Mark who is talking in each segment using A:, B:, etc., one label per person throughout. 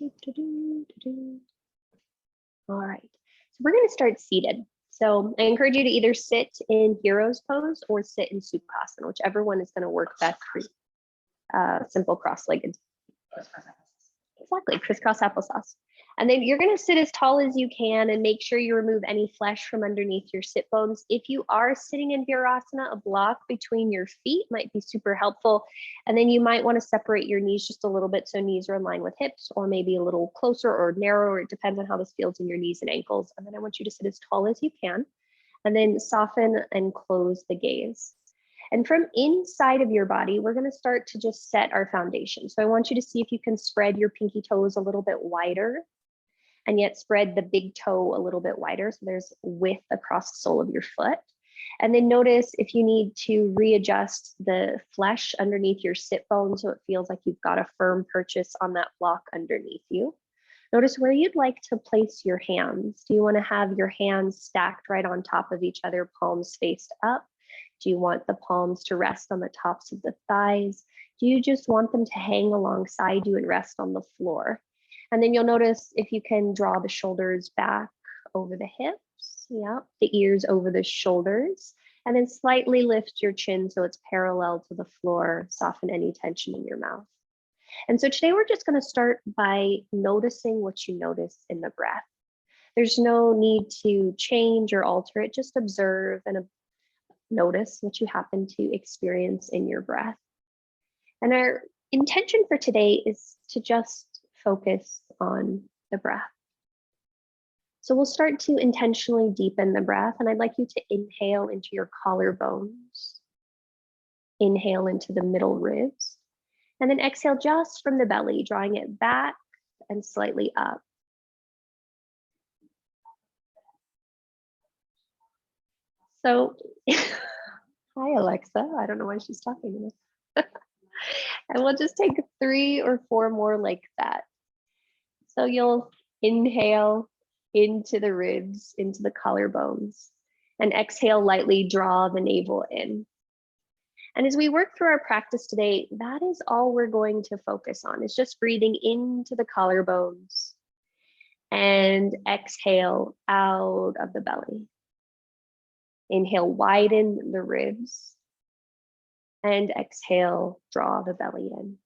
A: All right, so we're going to start seated. So I encourage you to either sit in hero's pose or sit in supasana, whichever one is going to work best for you. Simple cross-legged. Exactly, crisscross applesauce. And then you're going to sit as tall as you can and make sure you remove any flesh from underneath your sit bones. If you are sitting in virasana, a block between your feet might be super helpful. And then you might want to separate your knees just a little bit so knees are in line with hips, or maybe a little closer or narrower. It depends on how this feels in your knees and ankles. And then I want you to sit as tall as you can, and then soften and close the gaze. And from inside of your body, we're going to start to just set our foundation. So I want you to see if you can spread your pinky toes a little bit wider, and yet spread the big toe a little bit wider. So there's width across the sole of your foot. And then notice if you need to readjust the flesh underneath your sit bone so it feels like you've got a firm purchase on that block underneath you. Notice where you'd like to place your hands. Do you want to have your hands stacked right on top of each other, palms faced up? Do you want the palms to rest on the tops of the thighs? Do you just want them to hang alongside you and rest on the floor? And then you'll notice if you can draw the shoulders back over the hips, yeah, the ears over the shoulders, and then slightly lift your chin so it's parallel to the floor, soften any tension in your mouth. And so today we're just going to start by noticing what you notice in the breath. There's no need to change or alter it, just observe and notice what you happen to experience in your breath. And our intention for today is to just focus on the breath. So we'll start to intentionally deepen the breath, and I'd like you to inhale into your collarbones, inhale into the middle ribs, and then exhale just from the belly, drawing it back and slightly up. So, hi Alexa, I don't know why she's talking to me. And we'll just take 3 or 4 more like that. So you'll inhale into the ribs, into the collarbones, and exhale lightly, draw the navel in. And as we work through our practice today, that is all we're going to focus on. It's just breathing into the collarbones and exhale out of the belly. Inhale, widen the ribs, and exhale, draw the belly in.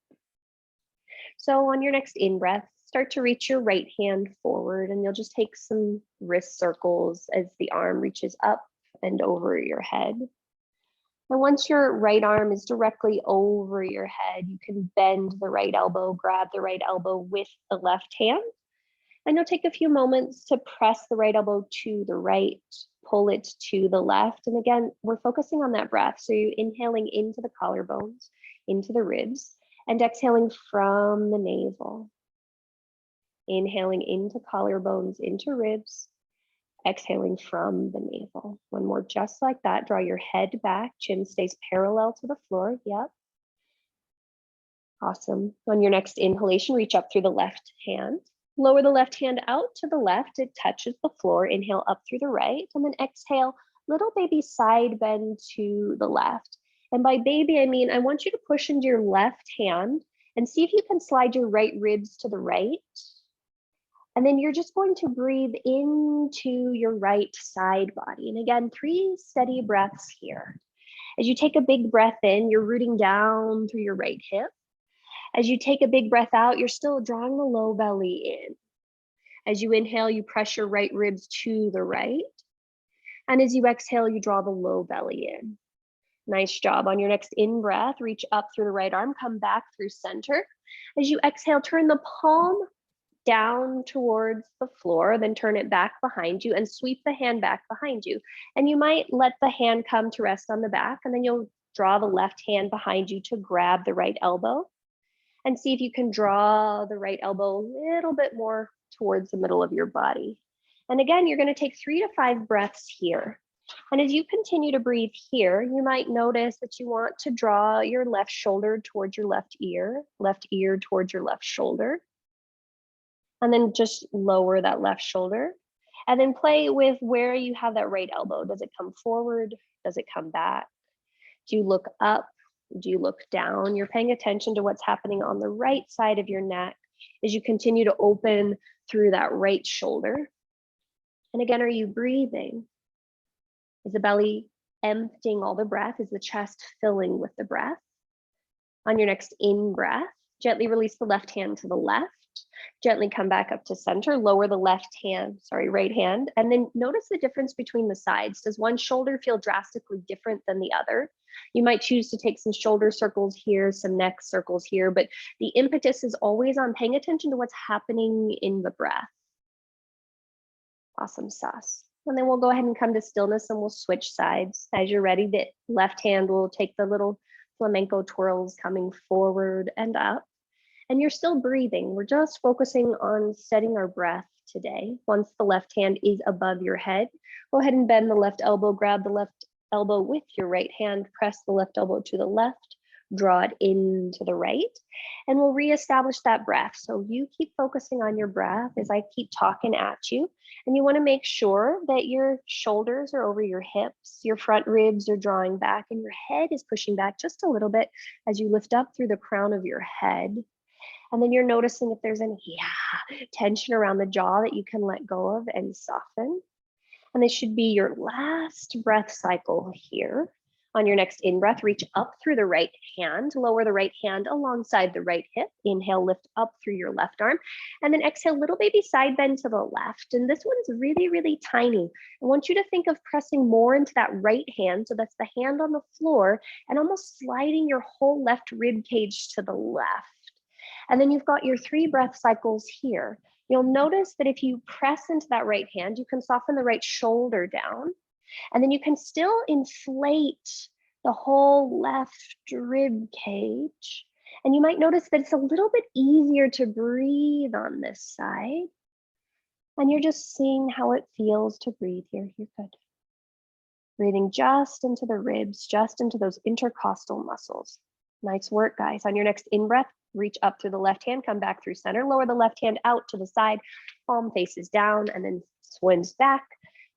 A: So on your next in-breath, start to reach your right hand forward, and you'll just take some wrist circles as the arm reaches up and over your head. And once your right arm is directly over your head, you can bend the right elbow, grab the right elbow with the left hand. And you'll take a few moments to press the right elbow to the right, pull it to the left. And again, we're focusing on that breath. So you're inhaling into the collarbones, into the ribs, and exhaling from the navel. Inhaling into collarbones, into ribs, exhaling from the navel. One more just like that. Draw your head back, chin stays parallel to the floor. Yep. Awesome. On your next inhalation, reach up through the left hand. Lower the left hand out to the left. It touches the floor. Inhale up through the right, and then exhale, little baby side bend to the left. And by baby, I mean, I want you to push into your left hand and see if you can slide your right ribs to the right. And then you're just going to breathe into your right side body. And again, 3 steady breaths here. As you take a big breath in, you're rooting down through your right hip. As you take a big breath out, you're still drawing the low belly in. As you inhale, you press your right ribs to the right. And as you exhale, you draw the low belly in. Nice job. On your next in-breath, reach up through the right arm, come back through center. As you exhale, turn the palm down towards the floor, then turn it back behind you and sweep the hand back behind you. And you might let the hand come to rest on the back, and then you'll draw the left hand behind you to grab the right elbow. And see if you can draw the right elbow a little bit more towards the middle of your body. And again, you're going to take 3 to 5 breaths here. And as you continue to breathe here, you might notice that you want to draw your left shoulder towards your left ear towards your left shoulder. And then just lower that left shoulder. And then play with where you have that right elbow. Does it come forward? Does it come back? Do you look up? Do you look down? You're paying attention to what's happening on the right side of your neck as you continue to open through that right shoulder. And again, are you breathing? Is the belly emptying all the breath? Is the chest filling with the breath? On your next in breath, gently release the left hand to the left. Gently come back up to center, lower the right hand, and then notice the difference between the sides. Does one shoulder feel drastically different than the other? You might choose to take some shoulder circles here, some neck circles here, but the impetus is always on paying attention to what's happening in the breath. Awesome sauce. And then we'll go ahead and come to stillness and we'll switch sides. As you're ready, the left hand will take the little flamenco twirls coming forward and up. And you're still breathing. We're just focusing on setting our breath today. Once the left hand is above your head, go ahead and bend the left elbow, grab the left elbow with your right hand, press the left elbow to the left, draw it into the right, and we'll reestablish that breath. So you keep focusing on your breath as I keep talking at you. And you want to make sure that your shoulders are over your hips, your front ribs are drawing back, and your head is pushing back just a little bit as you lift up through the crown of your head. And then you're noticing if there's any tension around the jaw that you can let go of and soften. And this should be your last breath cycle here. On your next in-breath, reach up through the right hand, lower the right hand alongside the right hip. Inhale, lift up through your left arm. And then exhale, little baby side bend to the left. And this one's really, really tiny. I want you to think of pressing more into that right hand. So that's the hand on the floor and almost sliding your whole left rib cage to the left. And then you've got your 3 breath cycles here. You'll notice that if you press into that right hand, you can soften the right shoulder down. And then you can still inflate the whole left rib cage. And you might notice that it's a little bit easier to breathe on this side. And you're just seeing how it feels to breathe here. You're good. Breathing just into the ribs, just into those intercostal muscles. Nice work, guys. On your next in-breath, reach up through the left hand, come back through center, lower the left hand out to the side, palm faces down, and then swims back.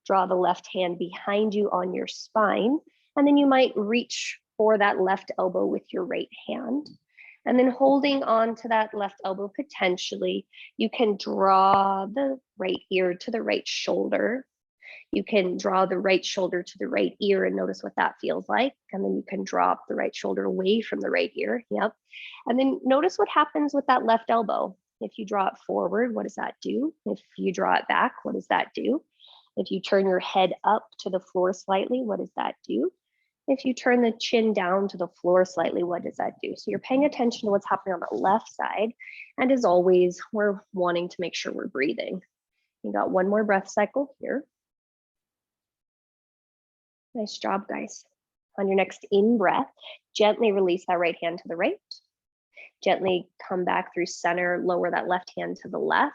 A: Draw the left hand behind you on your spine, and then you might reach for that left elbow with your right hand. And then holding on to that left elbow, potentially, you can draw the right ear to the right shoulder. You can draw the right shoulder to the right ear and notice what that feels like. And then you can drop the right shoulder away from the right ear. Yep. And then notice what happens with that left elbow. If you draw it forward, what does that do? If you draw it back, what does that do? If you turn your head up to the floor slightly, what does that do? If you turn the chin down to the floor slightly, what does that do? So you're paying attention to what's happening on the left side. And as always, we're wanting to make sure we're breathing. You got one more breath cycle here. Nice job, guys. On your next in-breath, gently release that right hand to the right. Gently come back through center, lower that left hand to the left.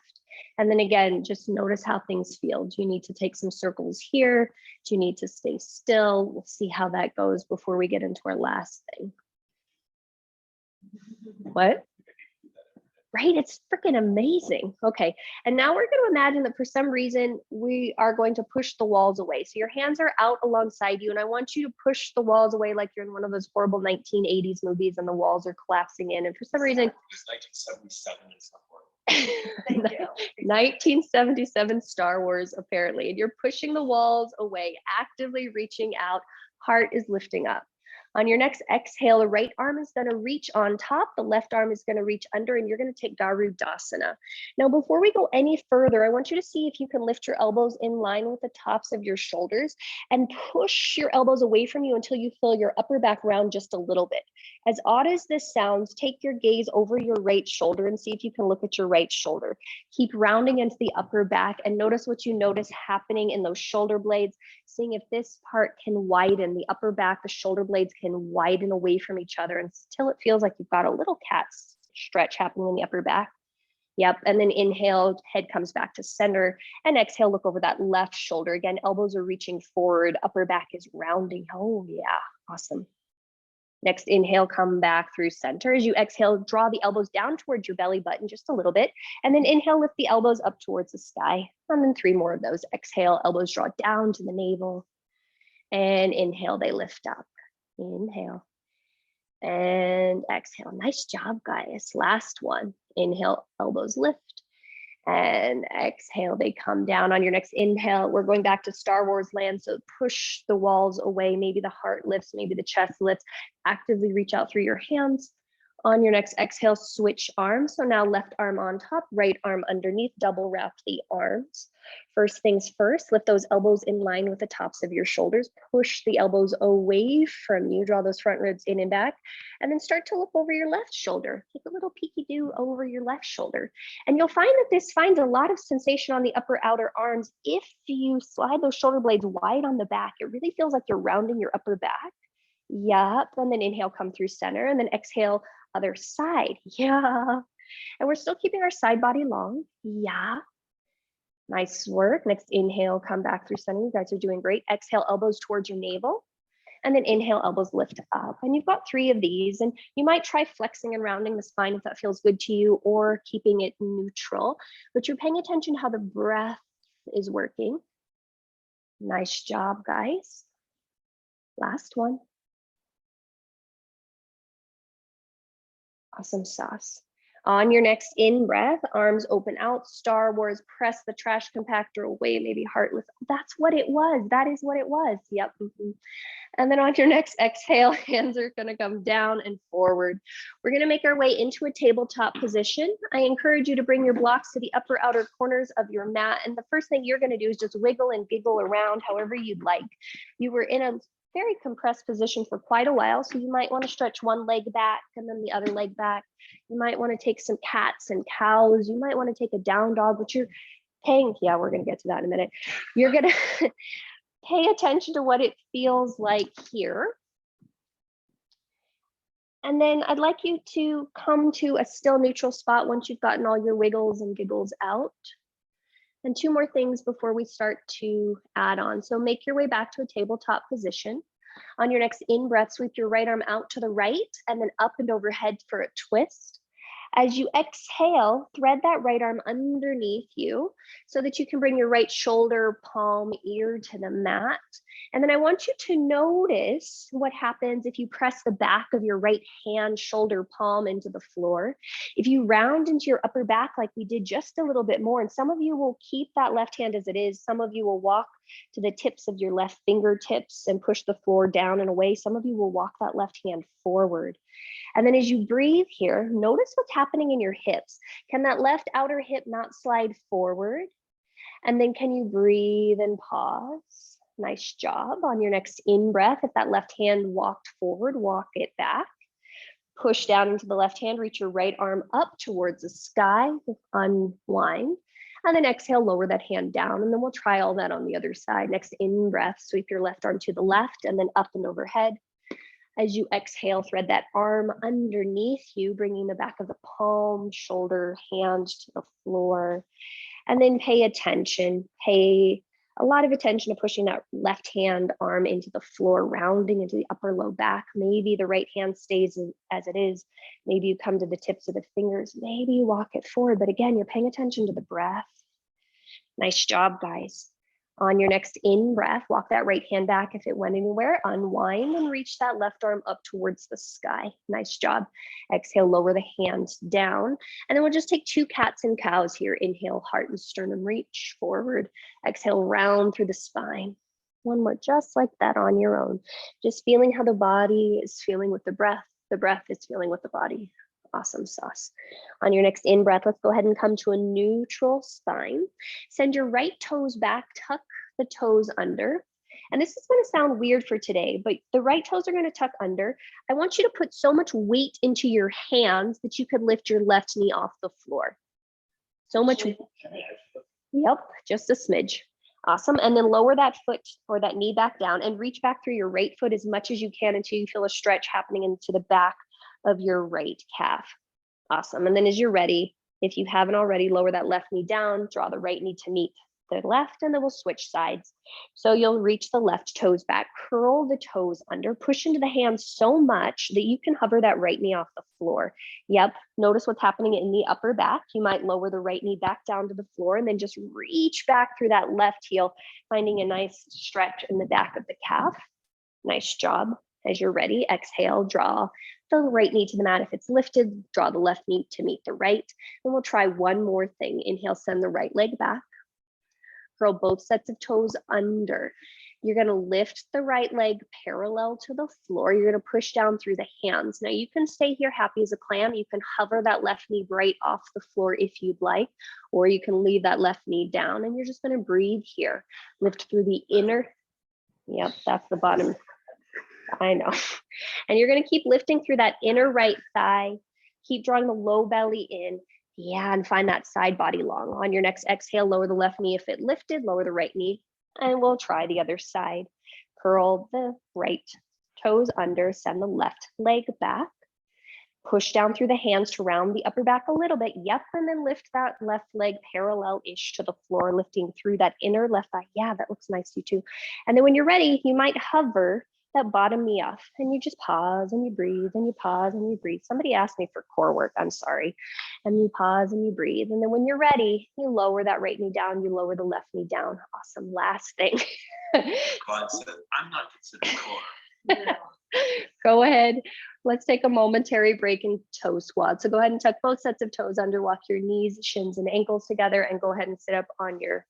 A: And then again, just notice how things feel. Do you need to take some circles here? Do you need to stay still? We'll see how that goes before we get into our last thing. What? Right? It's freaking amazing. Okay. And now we're going to imagine that for some reason, we are going to push the walls away. So your hands are out alongside you. And I want you to push the walls away like you're in one of those horrible 1980s movies and the walls are collapsing in. And for some reason,
B: 1977 is not horrible.
A: 1977 Star Wars, apparently. And you're pushing the walls away, actively reaching out. Heart is lifting up. On your next exhale, the right arm is going to reach on top, the left arm is going to reach under, and you're going to take Garudasana. Now, before we go any further, I want you to see if you can lift your elbows in line with the tops of your shoulders and push your elbows away from you until you feel your upper back round just a little bit. As odd as this sounds, take your gaze over your right shoulder and see if you can look at your right shoulder. Keep rounding into the upper back and notice what you notice happening in those shoulder blades, seeing if this part can widen, the upper back, the shoulder blades can widen away from each other until it feels like you've got a little cat stretch happening in the upper back. Yep. And then inhale, head comes back to center, and exhale, look over that left shoulder. Again, elbows are reaching forward, upper back is rounding. Oh yeah, awesome. Next inhale, come back through center. As you exhale, draw the elbows down towards your belly button just a little bit. And then inhale, lift the elbows up towards the sky. And then 3 more of those. Exhale, elbows draw down to the navel. And inhale, they lift up. Inhale. And exhale. Nice job, guys. Last one. Inhale, elbows lift. And exhale, they come down. On your next inhale, we're going back to Star Wars land. So push the walls away. Maybe the heart lifts, maybe the chest lifts. Actively reach out through your hands. On your next exhale, switch arms. So now left arm on top, right arm underneath, double wrap the arms. First things first, lift those elbows in line with the tops of your shoulders. Push the elbows away from you. Draw those front ribs in and back. And then start to look over your left shoulder. Take a little peeky-do over your left shoulder. And you'll find that this finds a lot of sensation on the upper outer arms. If you slide those shoulder blades wide on the back, it really feels like you're rounding your upper back. Yep. And then inhale, come through center. And then exhale, other side. Yeah. And we're still keeping our side body long. Yeah. Nice work. Next inhale, come back through center. You guys are doing great. Exhale, elbows towards your navel. And then inhale, elbows lift up. And you've got 3 of these. And you might try flexing and rounding the spine if that feels good to you, or keeping it neutral. But you're paying attention to how the breath is working. Nice job, guys. Last one. Awesome sauce. On your next in breath, arms open out, Star Wars, press the trash compactor away, maybe heart lift. That's what it was. That is what it was. Yep. And then on your next exhale, hands are going to come down and forward. We're going to make our way into a tabletop position. I encourage you to bring your blocks to the upper outer corners of your mat. And the first thing you're going to do is just wiggle and giggle around however you'd like. You were in a very compressed position for quite a while, so you might want to stretch one leg back and then the other leg back. You might want to take some cats and cows. You might want to take a down dog, which you're paying. Yeah, we're going to get to that in a minute. You're going to pay attention to what it feels like here. And then I'd like you to come to a still neutral spot once you've gotten all your wiggles and giggles out. And 2 more things before we start to add on. So make your way back to a tabletop position. On your next in-breath, sweep your right arm out to the right and then up and overhead for a twist. As you exhale, thread that right arm underneath you so that you can bring your right shoulder, palm, ear to the mat. And then I want you to notice what happens if you press the back of your right hand, shoulder, palm into the floor. If you round into your upper back like we did just a little bit more, and some of you will keep that left hand as it is. Some of you will walk to the tips of your left fingertips and push the floor down and away. Some of you will walk that left hand forward. And then as you breathe here, notice what's happening in your hips. Can that left outer hip not slide forward? And then can you breathe and pause? Nice job. On your next in-breath, if that left hand walked forward, walk it back. Push down into the left hand, reach your right arm up towards the sky, unwind. And then exhale, lower that hand down, and then we'll try all that on the other side. Next in-breath, sweep your left arm to the left and then up and overhead. As you exhale, thread that arm underneath you, bringing the back of the palm, shoulder, hand to the floor. And then pay attention, pay a lot of attention to pushing that left hand arm into the floor, rounding into the upper low back. Maybe the right hand stays as it is. Maybe you come to the tips of the fingers. Maybe you walk it forward. But again, you're paying attention to the breath. Nice job, guys. On your next in-breath, walk that right hand back if it went anywhere, unwind and reach that left arm up towards the sky. Nice job. Exhale, lower the hands down. And then we'll just take 2 cats and cows here. Inhale, heart and sternum reach forward. Exhale, round through the spine. One more just like that on your own. Just feeling how the body is feeling with the breath is feeling with the body. Awesome sauce. On your next in-breath, let's go ahead and come to a neutral spine. Send your right toes back, tuck the toes under. And this is going to sound weird for today, but the right toes are going to tuck under. I want you to put so much weight into your hands that you could lift your left knee off the floor. So much. Yep, just a smidge. Awesome. And then lower that foot or that knee back down and reach back through your right foot as much as you can until you feel a stretch happening into the back of your right calf. Awesome. And then as you're ready, if you haven't already, lower that left knee down, draw the right knee to meet the left, and then we'll switch sides. So you'll reach the left toes back, curl the toes under, push into the hands so much that you can hover that right knee off the floor. Yep, notice what's happening in the upper back. You might lower the right knee back down to the floor and then just reach back through that left heel, finding a nice stretch in the back of the calf. Nice job. As you're ready, exhale, draw the right knee to the mat. If it's lifted, draw the left knee to meet the right. And we'll try one more thing. Inhale, send the right leg back. Curl both sets of toes under. You're going to lift the right leg parallel to the floor. You're going to push down through the hands. Now you can stay here happy as a clam. You can hover that left knee right off the floor if you'd like, or you can leave that left knee down and you're just going to breathe here. Lift through the inner. Yep, that's the bottom. I know. And you're going to keep lifting through that inner right thigh. Keep drawing the low belly in. Yeah, and find that side body long. On your next exhale, lower the left knee. If it lifted, lower the right knee. And we'll try the other side. Curl the right toes under, send the left leg back. Push down through the hands to round the upper back a little bit. Yep, and then lift that left leg parallel-ish to the floor, lifting through that inner left thigh. Yeah, that looks nice to you too. And then when you're ready, you might hover that bottom knee off and you just pause and you breathe and you pause and you breathe. Somebody asked me for core work, I'm sorry. And you pause and you breathe. And then when you're ready, you lower that right knee down, you lower the left knee down. Awesome, last thing.
B: Claude said, I'm not considered core.
A: Go ahead. Let's take a momentary break in toe squat. So go ahead and tuck both sets of toes under, walk your knees, shins, and ankles together, and go ahead and sit up on your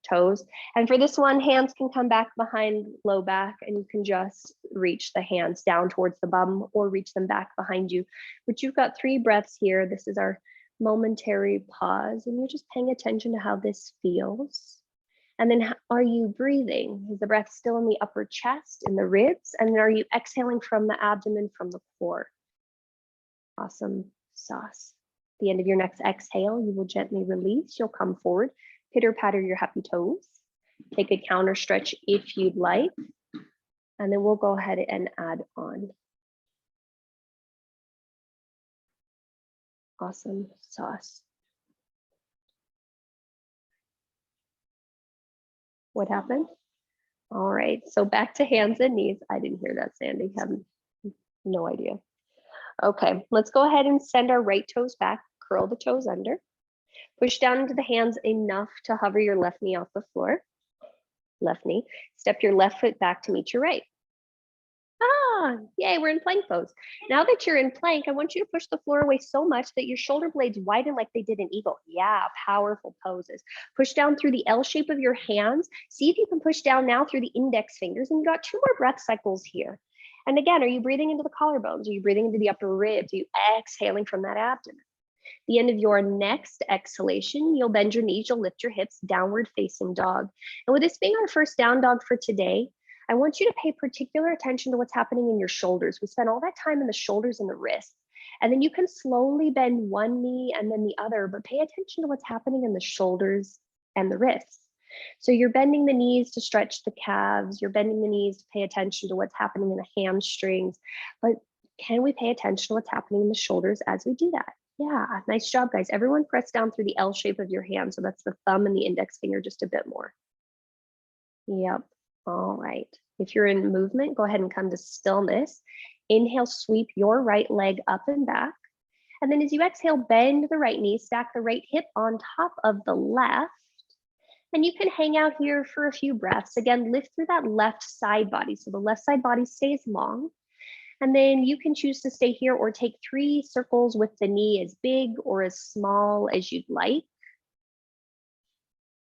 A: toes. And for this one, hands can come back behind low back, and you can just reach the hands down towards the bum or reach them back behind you. But you've got 3 breaths here. This is our momentary pause, and you're just paying attention to how this feels. And then are you breathing? Is the breath still in the upper chest, in the ribs? And then are you exhaling from the abdomen, from the core? Awesome sauce. At the end of your next exhale, you will gently release. You'll come forward, pitter patter your happy toes. Take a counter stretch if you'd like. And then we'll go ahead and add on. Awesome sauce. What happened? All right, so back to hands and knees. I didn't hear that, Sandy. Have no idea. Okay, let's go ahead and send our right toes back, curl the toes under. Push down into the hands enough to hover your left knee off the floor. Left knee. Step your left foot back to meet your right. Ah, yay, we're in plank pose. Now that you're in plank, I want you to push the floor away so much that your shoulder blades widen like they did an eagle. Yeah, powerful poses. Push down through the L shape of your hands. See if you can push down now through the index fingers, and you got 2 more breath cycles here. And again, are you breathing into the collarbones? Are you breathing into the upper ribs? Are you exhaling from that abdomen? At the end of your next exhalation, you'll bend your knees, you'll lift your hips, downward facing dog. And with this being our first down dog for today, I want you to pay particular attention to what's happening in your shoulders. We spend all that time in the shoulders and the wrists. And then you can slowly bend one knee and then the other, but pay attention to what's happening in the shoulders and the wrists. So you're bending the knees to stretch the calves. You're bending the knees to pay attention to what's happening in the hamstrings. But can we pay attention to what's happening in the shoulders as we do that? Yeah, nice job, guys. Everyone press down through the L shape of your hand. So that's the thumb and the index finger just a bit more. Yep. All right. If you're in movement, go ahead and come to stillness. Inhale, sweep your right leg up and back. And then as you exhale, bend the right knee, stack the right hip on top of the left. And you can hang out here for a few breaths. Again, lift through that left side body. So the left side body stays long. And then you can choose to stay here or take 3 circles with the knee as big or as small as you'd like.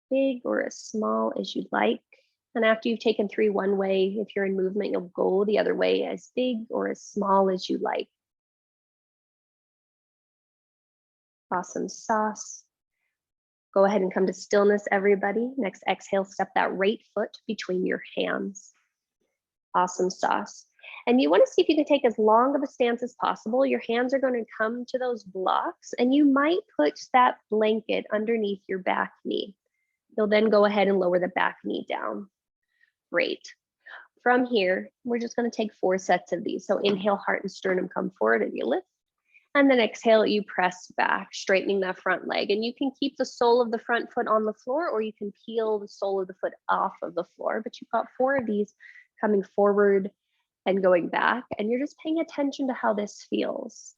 A: Big or as small as you'd like. And after you've taken 3 one way, if you're in movement, you'll go the other way, as big or as small as you like. Awesome sauce. Go ahead and come to stillness, everybody. Next exhale, step that right foot between your hands. Awesome sauce. And you want to see if you can take as long of a stance as possible. Your hands are going to come to those blocks, and you might put that blanket underneath your back knee. You'll then go ahead and lower the back knee down. Great. From here, we're just going to take 4 sets of these. So inhale, heart and sternum come forward and you lift. And then exhale, you press back, straightening that front leg. And you can keep the sole of the front foot on the floor, or you can peel the sole of the foot off of the floor. But you've got 4 of these coming forward and going back. And you're just paying attention to how this feels.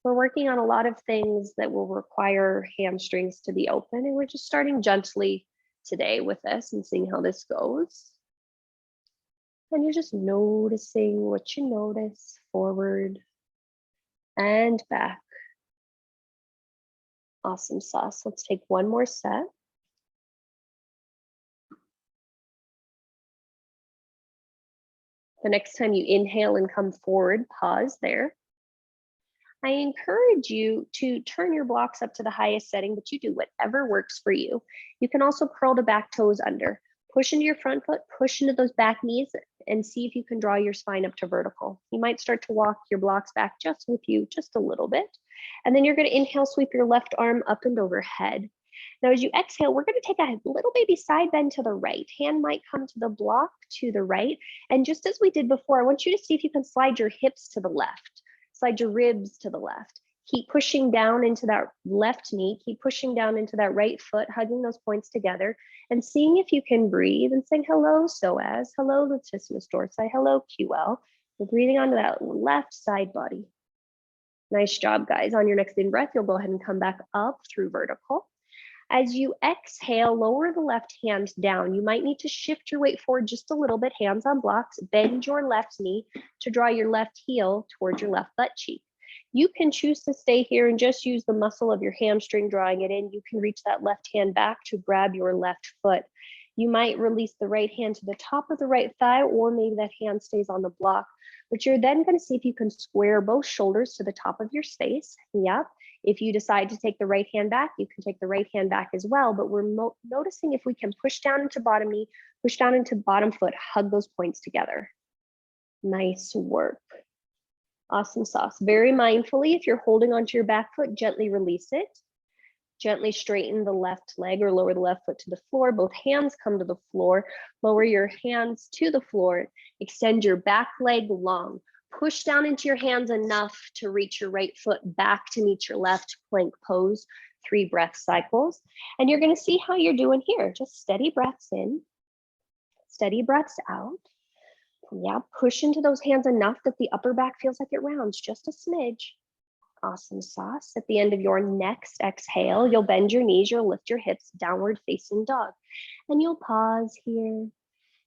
A: We're working on a lot of things that will require hamstrings to be open. And we're just starting gently today with this and seeing how this goes. And you're just noticing what you notice, forward and back. Awesome sauce. Let's take one more set. The next time you inhale and come forward, pause there. I encourage you to turn your blocks up to the highest setting, but you do whatever works for you. You can also curl the back toes under. Push into your front foot, push into those back knees, and see if you can draw your spine up to vertical. You might start to walk your blocks back just with you, just a little bit. And then you're going to inhale, sweep your left arm up and overhead. Now, as you exhale, we're going to take a little baby side bend to the right. Hand might come to the block to the right. And just as we did before, I want you to see if you can slide your hips to the left, slide your ribs to the left. Keep pushing down into that left knee, keep pushing down into that right foot, hugging those points together, and seeing if you can breathe and saying hello, psoas, hello, latissimus dorsi, hello, QL. We're breathing onto that left side body. Nice job, guys. On your next in-breath, you'll go ahead and come back up through vertical. As you exhale, lower the left hand down. You might need to shift your weight forward just a little bit, hands on blocks, bend your left knee to draw your left heel towards your left butt cheek. You can choose to stay here and just use the muscle of your hamstring drawing it in. You can reach that left hand back to grab your left foot. You might release the right hand to the top of the right thigh, or maybe that hand stays on the block. But you're then going to see if you can square both shoulders to the top of your space. Yep. If you decide to take the right hand back, you can take the right hand back as well. But we're noticing if we can push down into bottom knee, push down into bottom foot, hug those points together. Nice work. Awesome sauce. Very mindfully, if you're holding onto your back foot, gently release it. Gently straighten the left leg or lower the left foot to the floor. Both hands come to the floor. Lower your hands to the floor. Extend your back leg long. Push down into your hands enough to reach your right foot back to meet your left, plank pose. 3 breath cycles. And you're going to see how you're doing here. Just steady breaths in, steady breaths out. Yeah, push into those hands enough that the upper back feels like it rounds just a smidge. Awesome sauce. At the end of your next exhale, you'll bend your knees, you'll lift your hips, downward facing dog. And you'll pause here.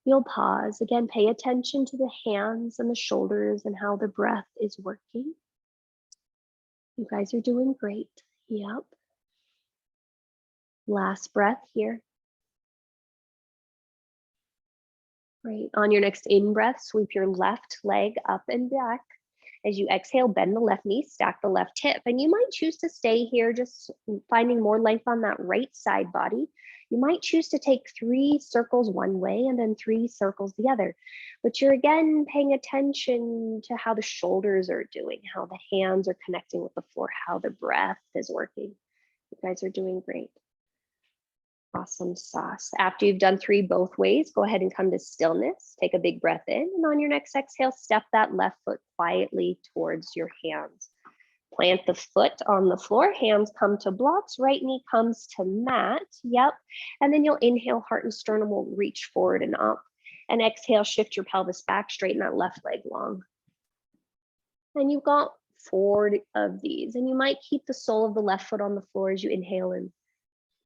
A: You'll pause. Again, pay attention to the hands and the shoulders and how the breath is working. You guys are doing great. Yep. Last breath here. Great. On your next in-breath, sweep your left leg up and back. As you exhale, bend the left knee, stack the left hip. And you might choose to stay here, just finding more length on that right side body. You might choose to take 3 circles one way and then 3 circles the other. But you're again paying attention to how the shoulders are doing, how the hands are connecting with the floor, how the breath is working. You guys are doing great. Awesome sauce. After you've done 3 both ways, go ahead and come to stillness. Take a big breath in, and on your next exhale, step that left foot quietly towards your hands. Plant the foot on the floor, hands come to blocks, right knee comes to mat. Yep. And then you'll inhale, heart and sternum will reach forward and up. And exhale, shift your pelvis back, straighten that left leg long. And you've got 4 of these, and you might keep the sole of the left foot on the floor as you inhale and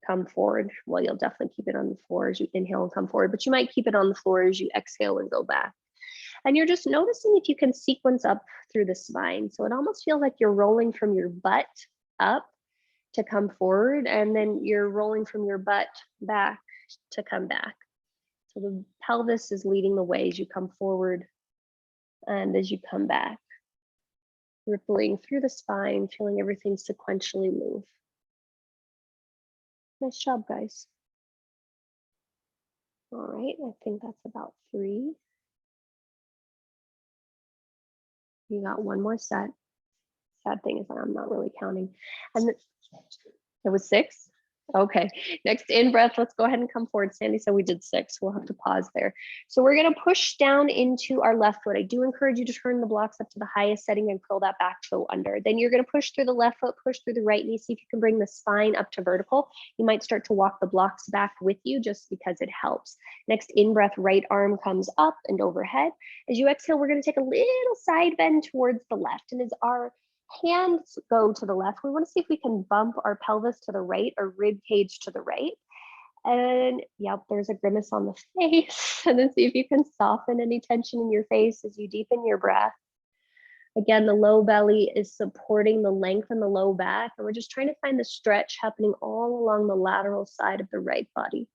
A: come forward. Well, you'll definitely keep it on the floor as you inhale and come forward, but you might keep it on the floor as you exhale and go back. And you're just noticing if you can sequence up through the spine. So it almost feels like you're rolling from your butt up to come forward, and then you're rolling from your butt back to come back. So the pelvis is leading the way as you come forward and as you come back, rippling through the spine, feeling everything sequentially move. Nice job, guys. All right, I think that's about 3. You got 1 more set. Sad thing is I'm not really counting. And it was 6? Okay, next in breath, let's go ahead and come forward. Sandy said we did 6, we'll have to pause there. So we're gonna push down into our left foot. I do encourage you to turn the blocks up to the highest setting and curl that back toe under. Then you're gonna push through the left foot, push through the right knee, see if you can bring the spine up to vertical. You might start to walk the blocks back with you just because it helps. Next in breath, right arm comes up and overhead. As you exhale, we're gonna take a little side bend towards the left. And as our hands go to the left, we want to see if we can bump our pelvis to the right or rib cage to the right. And yep, there's a grimace on the face. And then see if you can soften any tension in your face as you deepen your breath. Again, the low belly is supporting the length in the low back, and we're just trying to find the stretch happening all along the lateral side of the right body.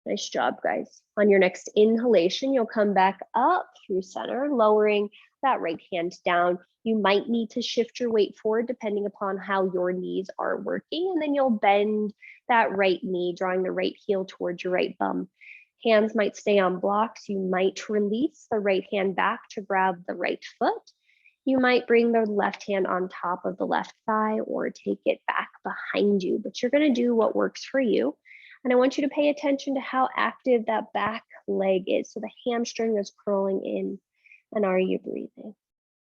A: Nice job, guys. On your next inhalation, you'll come back up through center, lowering that right hand down. You might need to shift your weight forward depending upon how your knees are working, and then you'll bend that right knee, drawing the right heel towards your right bum. Hands might stay on blocks. You might release the right hand back to grab the right foot. You might bring the left hand on top of the left thigh or take it back behind you, but you're going to do what works for you. And I want you to pay attention to how active that back leg is. So the hamstring is curling in. And are you breathing?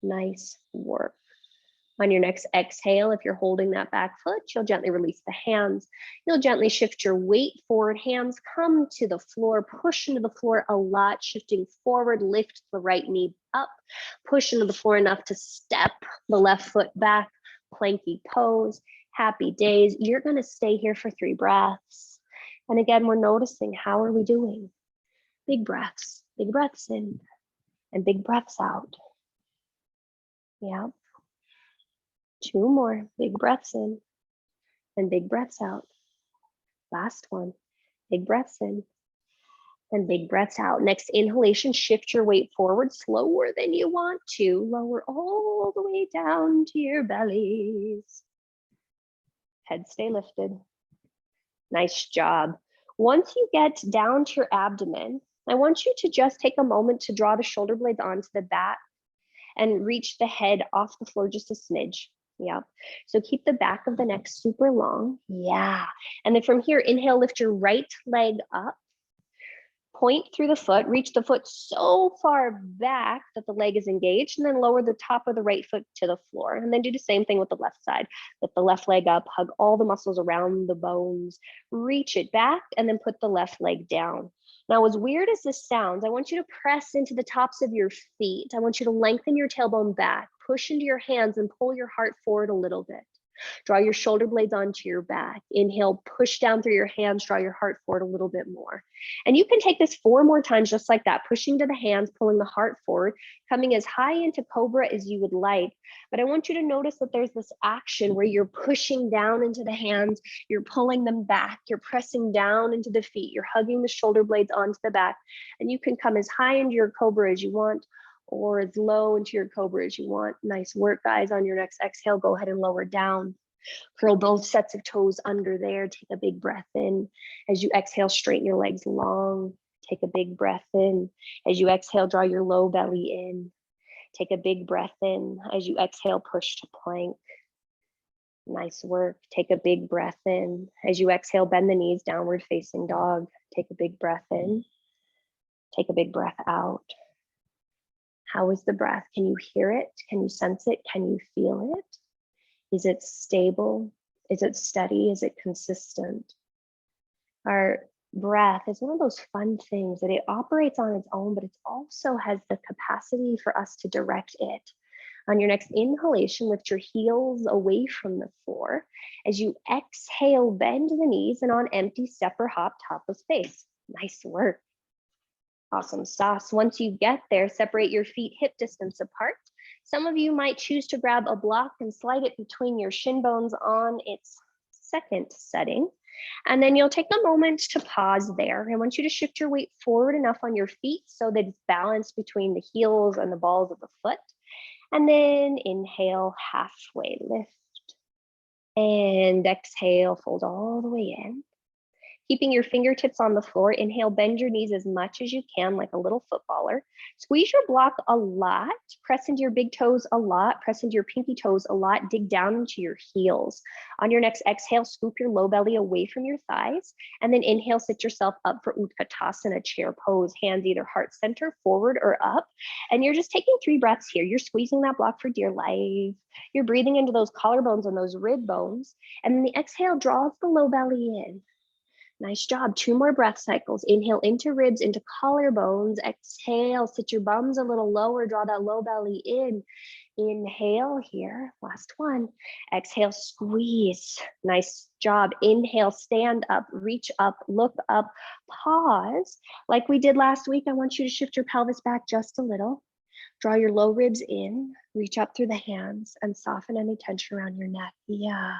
A: Nice work. On your next exhale, if you're holding that back foot, you'll gently release the hands. You'll gently shift your weight forward. Hands come to the floor, push into the floor a lot, shifting forward, lift the right knee up, push into the floor enough to step the left foot back, planky pose, happy days. You're gonna stay here for 3 breaths. And again, we're noticing, how are we doing? Big breaths in and big breaths out. Yeah. 2 more, big breaths in and big breaths out. Last one, big breaths in and big breaths out. Next inhalation, shift your weight forward slower than you want to. Lower all the way down to your bellies. Head stay lifted. Nice job. Once you get down to your abdomen, I want you to just take a moment to draw the shoulder blades onto the back and reach the head off the floor just a smidge. Yeah. So keep the back of the neck super long. Yeah. And then from here, inhale, lift your right leg up. Point through the foot, reach the foot so far back that the leg is engaged, and then lower the top of the right foot to the floor. And then do the same thing with the left side. Lift the left leg up, hug all the muscles around the bones, reach it back, and then put the left leg down. Now, as weird as this sounds, I want you to press into the tops of your feet. I want you to lengthen your tailbone back, push into your hands, and pull your heart forward a little bit. Draw your shoulder blades onto your back. Inhale, push down through your hands, draw your heart forward a little bit more. And you can take this 4 more times just like that, pushing to the hands, pulling the heart forward, coming as high into cobra as you would like. But I want you to notice that there's this action where you're pushing down into the hands, you're pulling them back, you're pressing down into the feet, you're hugging the shoulder blades onto the back, and you can come as high into your cobra as you want, or as low into your cobra as you want. Nice work, guys. On your next exhale, go ahead and lower down. Curl both sets of toes under there. Take a big breath in. As you exhale, straighten your legs long. Take a big breath in. As you exhale, draw your low belly in. Take a big breath in. As you exhale, push to plank. Nice work. Take a big breath in. As you exhale, bend the knees, downward facing dog. Take a big breath in. Take a big breath out. How is the breath? Can you hear it? Can you sense it? Can you feel it? Is it stable? Is it steady? Is it consistent? Our breath is one of those fun things that it operates on its own, but it also has the capacity for us to direct it. On your next inhalation, lift your heels away from the floor. As you exhale, bend the knees, and on empty, step or hop, top of space. Nice work. Awesome sauce. Once you get there, separate your feet hip distance apart. Some of you might choose to grab a block and slide it between your shin bones on its second setting. And then you'll take a moment to pause there. I want you to shift your weight forward enough on your feet so that it's balanced between the heels and the balls of the foot. And then inhale, halfway lift. And exhale, fold all the way in. Keeping your fingertips on the floor, inhale, bend your knees as much as you can, like a little footballer. Squeeze your block a lot, press into your big toes a lot, press into your pinky toes a lot, dig down into your heels. On your next exhale, scoop your low belly away from your thighs, and then inhale, sit yourself up for Utkatasana, chair pose, hands either heart center, forward or up. And you're just taking 3 breaths here. You're squeezing that block for dear life. You're breathing into those collarbones and those rib bones. And then the exhale draws the low belly in. Nice job. 2 more breath cycles. Inhale into ribs, into collarbones. Exhale, sit your bums a little lower, draw that low belly in. Inhale here, last one. Exhale, squeeze. Nice job. Inhale, stand up, reach up, look up, pause. Like we did last week, I want you to shift your pelvis back just a little. Draw your low ribs in, reach up through the hands and soften any tension around your neck. Yeah.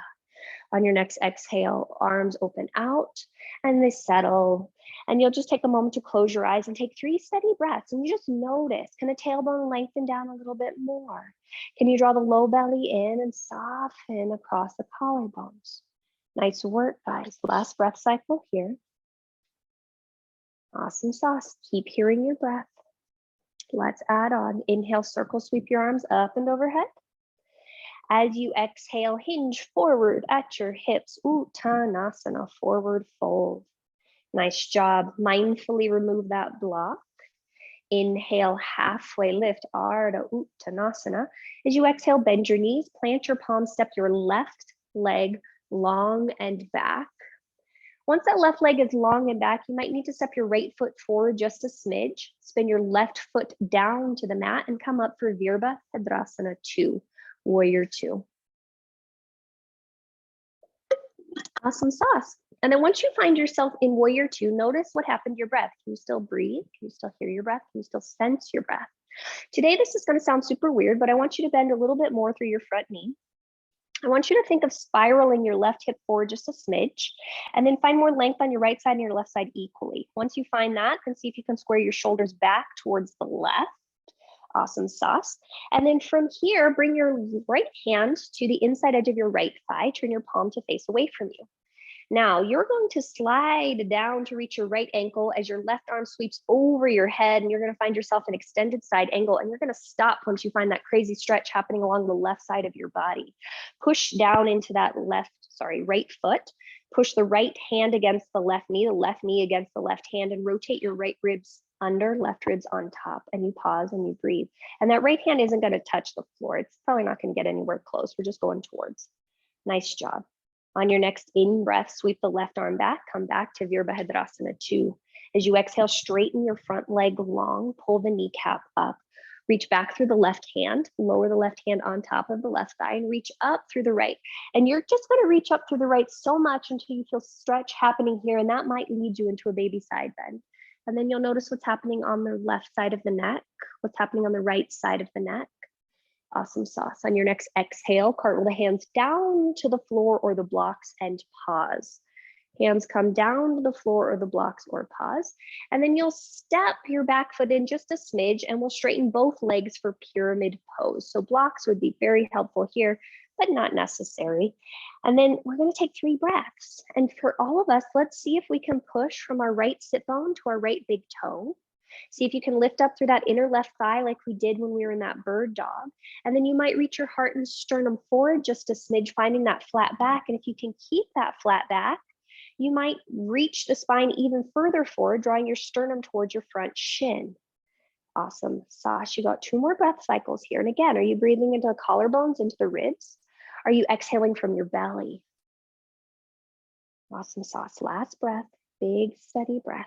A: On your next exhale, arms open out and they settle. And you'll just take a moment to close your eyes and take 3 steady breaths. And you just notice, can the tailbone lengthen down a little bit more? Can you draw the low belly in and soften across the collarbones? Nice work, guys. Last breath cycle here. Awesome sauce. Keep hearing your breath. Let's add on. Inhale, circle, sweep your arms up and overhead. As you exhale, hinge forward at your hips. Uttanasana, forward fold. Nice job. Mindfully remove that block. Inhale, halfway lift, Ardha Uttanasana. As you exhale, bend your knees, plant your palms, step your left leg long and back. Once that left leg is long and back, you might need to step your right foot forward just a smidge. Spin your left foot down to the mat and come up for Virabhadrasana 2, Warrior 2. Awesome sauce. And then once you find yourself in Warrior 2, notice what happened to your breath. Can you still breathe? Can you still hear your breath? Can you still sense your breath? Today, this is going to sound super weird, but I want you to bend a little bit more through your front knee. I want you to think of spiraling your left hip forward just a smidge, and then find more length on your right side and your left side equally. Once you find that, then see if you can square your shoulders back towards the left. Awesome sauce. And then from here, bring your right hand to the inside edge of your right thigh. Turn your palm to face away from you. Now you're going to slide down to reach your right ankle as your left arm sweeps over your head, and you're going to find yourself an extended side angle, and you're going to stop once you find that crazy stretch happening along the left side of your body. Push down into that right foot. Push the right hand against the left knee against the left hand, and rotate your right ribs under, left ribs on top, and you pause and you breathe. And that right hand isn't going to touch the floor. It's probably not going to get anywhere close. We're just going towards. Nice job. On your next in-breath, sweep the left arm back, come back to Virabhadrasana 2. As you exhale, straighten your front leg long, pull the kneecap up, reach back through the left hand, lower the left hand on top of the left thigh, and reach up through the right. And you're just going to reach up through the right so much until you feel stretch happening here, and that might lead you into a baby side bend. And then you'll notice what's happening on the left side of the neck, what's happening on the right side of the neck. Awesome sauce. On your next exhale, cartwheel the hands down to the floor or the blocks and pause. Hands come down to the floor or the blocks or pause. And then you'll step your back foot in just a smidge and we'll straighten both legs for pyramid pose. So blocks would be very helpful here, but not necessary. And then we're going to take 3 breaths. And for all of us, let's see if we can push from our right sit bone to our right big toe. See if you can lift up through that inner left thigh like we did when we were in that bird dog. And then you might reach your heart and sternum forward just a smidge, finding that flat back. And if you can keep that flat back, you might reach the spine even further forward, drawing your sternum towards your front shin. Awesome sauce. You got 2 more breath cycles here. And again, are you breathing into the collarbones, into the ribs? Are you exhaling from your belly? Awesome sauce. Last breath, big steady breath.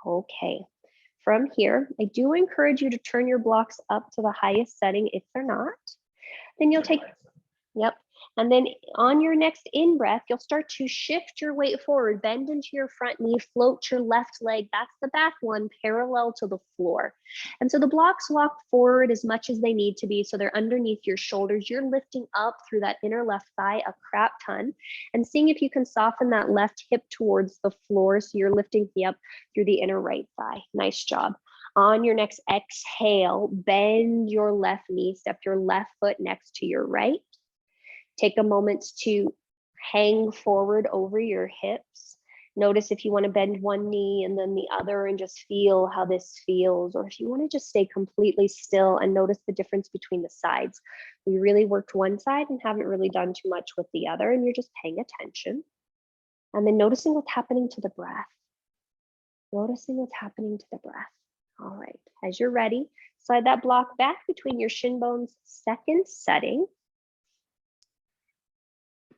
A: Okay. From here, I do encourage you to turn your blocks up to the highest setting if they're not. Then you'll take, and then on your next in-breath, you'll start to shift your weight forward, bend into your front knee, float your left leg, that's the back one, parallel to the floor. And so the blocks walk forward as much as they need to be, so they're underneath your shoulders. You're lifting up through that inner left thigh a crap ton, and seeing if you can soften that left hip towards the floor, so you're lifting the up through the inner right thigh. Nice job. On your next exhale, bend your left knee, step your left foot next to your right. Take a moment to hang forward over your hips. Notice if you want to bend one knee and then the other and just feel how this feels, or if you want to just stay completely still and notice the difference between the sides. We really worked one side and haven't really done too much with the other, and you're just paying attention. And then noticing what's happening to the breath. Noticing what's happening to the breath. All right, as you're ready, slide that block back between your shin bones, second setting.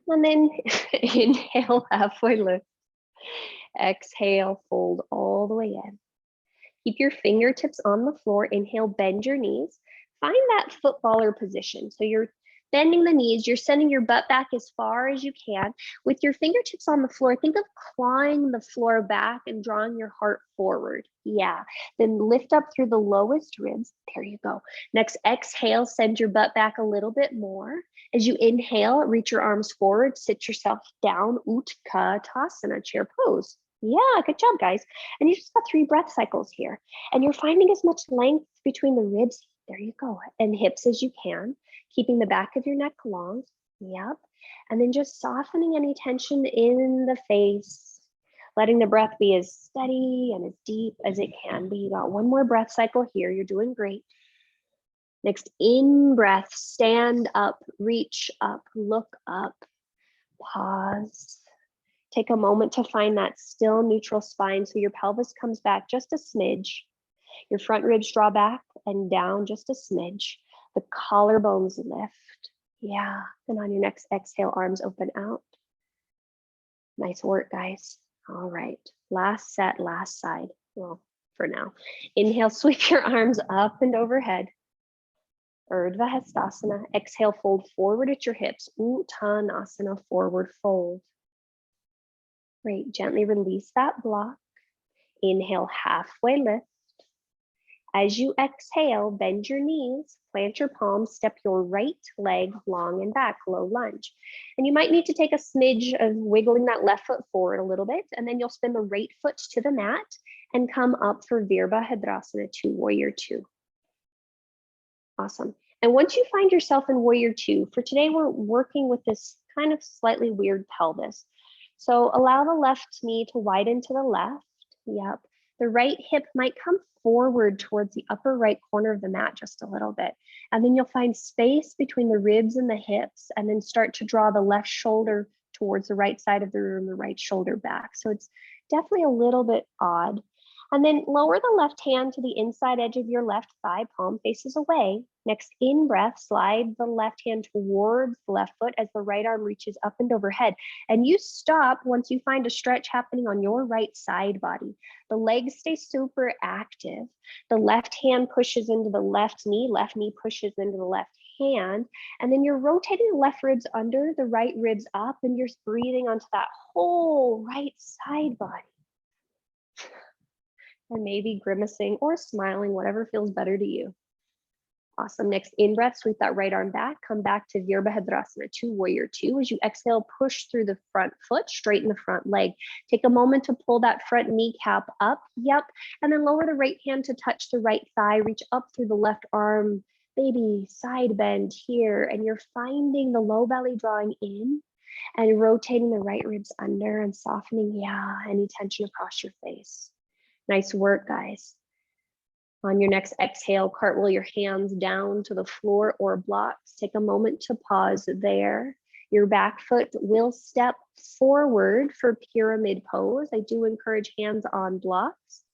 A: And then inhale, halfway lift. Exhale, fold all the way in. Keep your fingertips on the floor. Inhale, bend your knees. Find that footballer position. So you're Bending the knees, you're sending your butt back as far as you can. With your fingertips on the floor, think of clawing the floor back and drawing your heart forward. Yeah. Then lift up through the lowest ribs. There you go. Next, exhale, send your butt back a little bit more. As you inhale, reach your arms forward, sit yourself down, Utkatasana, chair pose. Yeah, good job, guys. And you just got 3 breath cycles here. And you're finding as much length between the ribs, there you go, and hips as you can, keeping the back of your neck long. Yep. And then just softening any tension in the face, letting the breath be as steady and as deep as it can be. You got 1 more breath cycle here. You're doing great. Next, in breath, stand up, reach up, look up, pause. Take a moment to find that still neutral spine so your pelvis comes back just a smidge. Your front ribs draw back and down just a smidge. The collarbones lift. Yeah. And on your next exhale, arms open out. Nice work, guys. All right. Last set, last side. Well, for now. Inhale, sweep your arms up and overhead. Urdhva Hastasana. Exhale, fold forward at your hips. Uttanasana, forward fold. Great. Gently release that block. Inhale, halfway lift. As you exhale, bend your knees, plant your palms, step your right leg long and back, low lunge. And you might need to take a smidge of wiggling that left foot forward a little bit, and then you'll spin the right foot to the mat and come up for Virabhadrasana 2, Warrior 2. Awesome. And once you find yourself in Warrior 2, for today we're working with this kind of slightly weird pelvis. So allow the left knee to widen to the left. Yep. The right hip might come forward towards the upper right corner of the mat just a little bit. And then you'll find space between the ribs and the hips, and then start to draw the left shoulder towards the right side of the room, the right shoulder back. So it's definitely a little bit odd. And then lower the left hand to the inside edge of your left thigh, palm faces away. Next, in breath, slide the left hand towards the left foot as the right arm reaches up and overhead. And you stop once you find a stretch happening on your right side body. The legs stay super active. The left hand pushes into the left knee pushes into the left hand. And then you're rotating the left ribs under, the right ribs up, and you're breathing onto that whole right side body. And maybe grimacing or smiling, whatever feels better to you. Awesome. Next, in breath, sweep that right arm back, come back to Virabhadrasana 2, Warrior 2. As you exhale, push through the front foot, straighten the front leg. Take a moment to pull that front kneecap up. Yep. And then lower the right hand to touch the right thigh, reach up through the left arm, baby side bend here. And you're finding the low belly drawing in and rotating the right ribs under and softening, yeah, any tension across your face. Nice work, guys. On your next exhale, cartwheel your hands down to the floor or blocks. Take a moment to pause there. Your back foot will step forward for pyramid pose. I do encourage hands on blocks.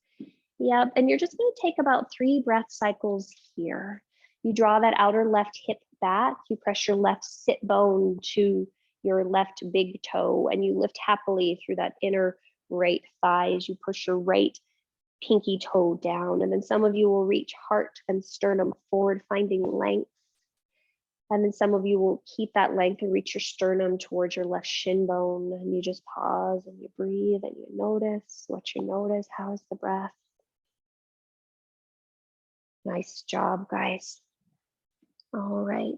A: Yep, and you're just going to take about 3 breath cycles here. You draw that outer left hip back. You press your left sit bone to your left big toe, and you lift happily through that inner right thigh as you push your right pinky toe down. And then some of you will reach heart and sternum forward, finding length. And then some of you will keep that length and reach your sternum towards your left shin bone. And you just pause and you breathe and you notice what you notice. How is the breath? Nice job, guys. All right.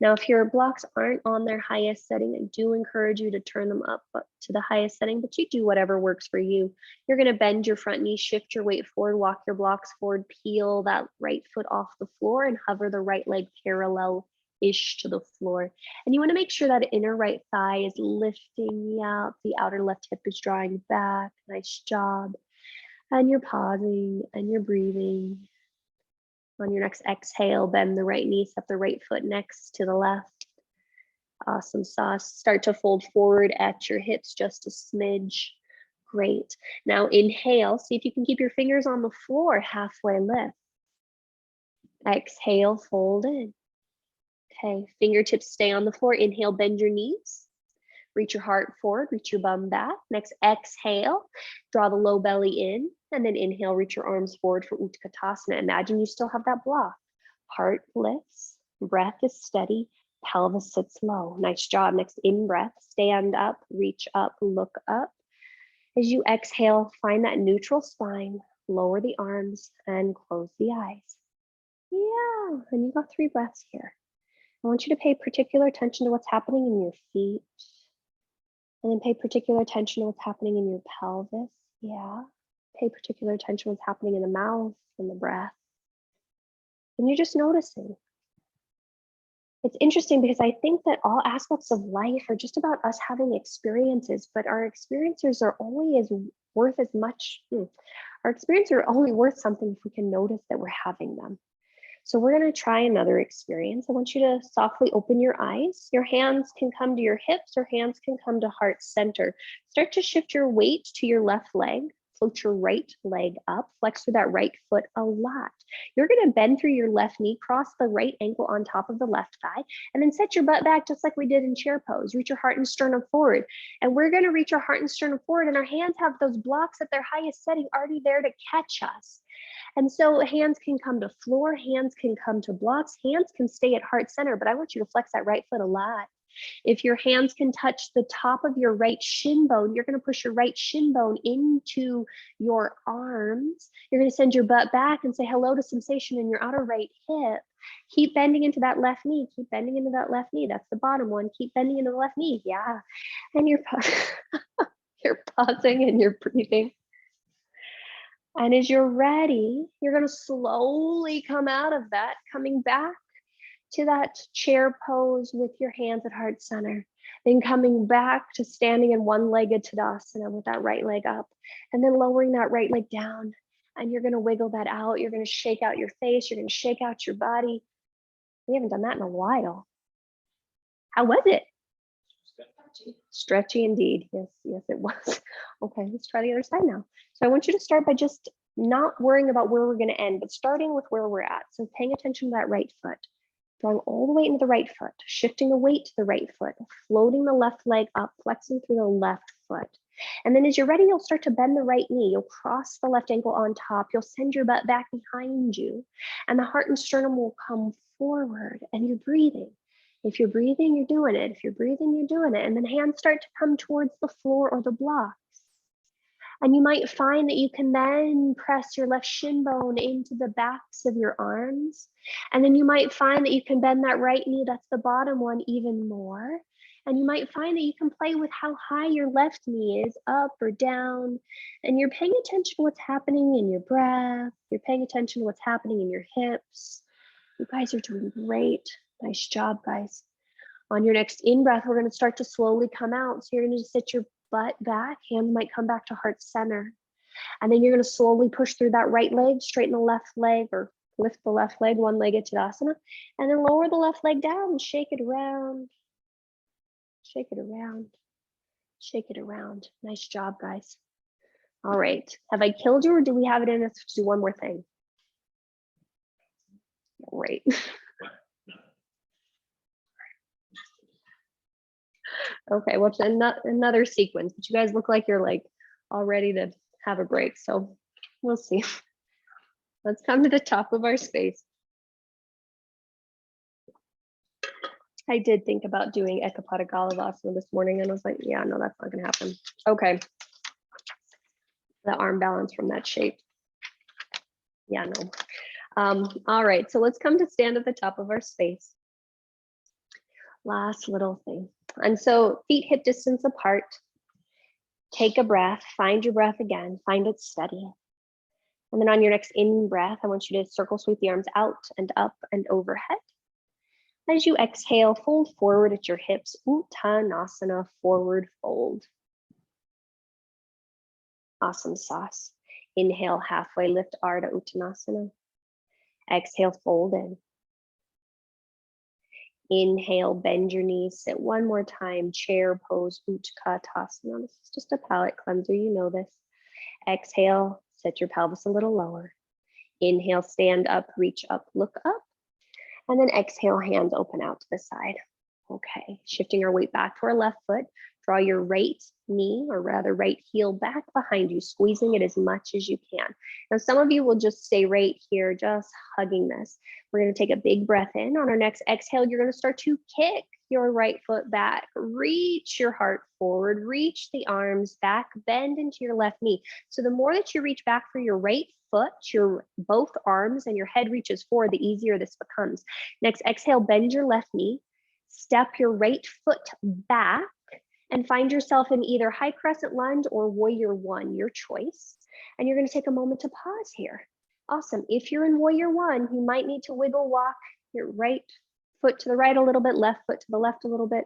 A: Now, if your blocks aren't on their highest setting, I do encourage you to turn them up to the highest setting, but you do whatever works for you. You're going to bend your front knee, shift your weight forward, walk your blocks forward, peel that right foot off the floor, and hover the right leg parallel-ish to the floor. And you want to make sure that inner right thigh is lifting up, the outer left hip is drawing back. Nice job. And you're pausing and you're breathing. On your next exhale, bend the right knee, step the right foot next to the left. Awesome sauce. Start to fold forward at your hips just a smidge. Great. Now inhale, see if you can keep your fingers on the floor, halfway lift. Exhale, fold in. Okay, fingertips stay on the floor. Inhale, bend your knees. Reach your heart forward, reach your bum back. Next, exhale, draw the low belly in, and then inhale, reach your arms forward for Utkatasana. Imagine you still have that block. Heart lifts, breath is steady, Pelvis sits low. Nice job. Next in-breath, stand up, reach up, look up. As you exhale, find that neutral spine, lower the arms, and close the eyes. Yeah, and you got 3 breaths here. I want you to pay particular attention to what's happening in your feet. And then pay particular attention to what's happening in your pelvis. Yeah. Pay particular attention to what's happening in the mouth and the breath. And you're just noticing. It's interesting because I think that all aspects of life are just about us having experiences, but our experiences are only worth as much. Our experiences are only worth something if we can notice that we're having them. So we're going to try another experience. I want you to softly open your eyes. Your hands can come to your hips or hands can come to heart center. Start to shift your weight to your left leg. Float your right leg up. Flex through that right foot a lot. You're going to bend through your left knee, cross the right ankle on top of the left thigh, and then set your butt back just like we did in chair pose. Reach your heart and sternum forward. And we're going to reach our heart and sternum forward, and our hands have those blocks at their highest setting already there to catch us. And so hands can come to floor, hands can come to blocks, hands can stay at heart center, but I want you to flex that right foot a lot. If your hands can touch the top of your right shin bone, you're going to push your right shin bone into your arms. You're going to send your butt back and say hello to sensation in your outer right hip. Keep bending into that left knee. Keep bending into that left knee. That's the bottom one. Keep bending into the left knee. Yeah. And you're pausing and you're breathing. And as you're ready, you're going to slowly come out of that, coming back to that chair pose with your hands at heart center, then coming back to standing in one-legged Tadasana with that right leg up, and then lowering that right leg down. And you're going to wiggle that out. You're going to shake out your face. You're going to shake out your body. We haven't done that in a while. How was it? Stretchy indeed. Yes, yes, it was. Okay, let's try the other side now. So I want you to start by just not worrying about where we're going to end, but starting with where we're at. So paying attention to that right foot. Drawing all the weight into the right foot, shifting the weight to the right foot, floating the left leg up, flexing through the left foot. And then as you're ready, you'll start to bend the right knee. You'll cross the left ankle on top. You'll send your butt back behind you. And the heart and sternum will come forward and you're breathing. If you're breathing, you're doing it. If you're breathing, you're doing it. And then hands start to come towards the floor or the blocks. And you might find that you can then press your left shin bone into the backs of your arms. And then you might find that you can bend that right knee, that's the bottom one, even more. And you might find that you can play with how high your left knee is, up or down. And you're paying attention to what's happening in your breath. You're paying attention to what's happening in your hips. You guys are doing great. Nice job, guys. On your next in-breath, we're going to start to slowly come out. So you're going to just sit your butt back, hands might come back to heart center. And then you're going to slowly push through that right leg, straighten the left leg or lift the left leg, one-legged Tadasana, and then lower the left leg down and shake it around. Shake it around. Shake it around. Nice job, guys. All right. Have I killed you or do we have it in us to do one more thing? Great. Okay, well, it's another sequence, but you guys look like you're like all ready to have a break. So we'll see. Let's come to the top of our space. I did think about doing Ekapada Galavasana this morning and I was like, yeah, no, that's not gonna happen. Okay. The arm balance from that shape. Yeah, no. All right, so let's come to stand at the top of our space. Last little thing. And so feet hip distance apart. Take a breath, find your breath again, find it steady. And then on your next in breath, I want you to circle sweep the arms out and up and overhead. As you exhale, fold forward at your hips, Uttanasana, forward fold. Awesome sauce. Inhale, halfway lift, Ardha Uttanasana. Exhale, fold in. Inhale, bend your knees, sit one more time, chair pose, Utkatasana. This is just a palate cleanser, you know this. Exhale, set your pelvis a little lower. Inhale, stand up, reach up, look up. And then exhale, hands open out to the side. Okay, shifting our weight back to our left foot, Draw your right knee, or rather right heel, back behind you, squeezing it as much as you can. Now, some of you will just stay right here, just hugging this. We're going to take a big breath in. On our next exhale, you're going to start to kick your right foot back. Reach your heart forward, reach the arms back, bend into your left knee. So the more that you reach back for your right foot, your both arms and your head reaches forward, the easier this becomes. Next exhale, bend your left knee, step your right foot back, and find yourself in either high crescent lunge or warrior one, your choice. And you're going to take a moment to pause here. Awesome. If you're in warrior one, you might need to wiggle walk your right foot to the right a little bit, left foot to the left a little bit.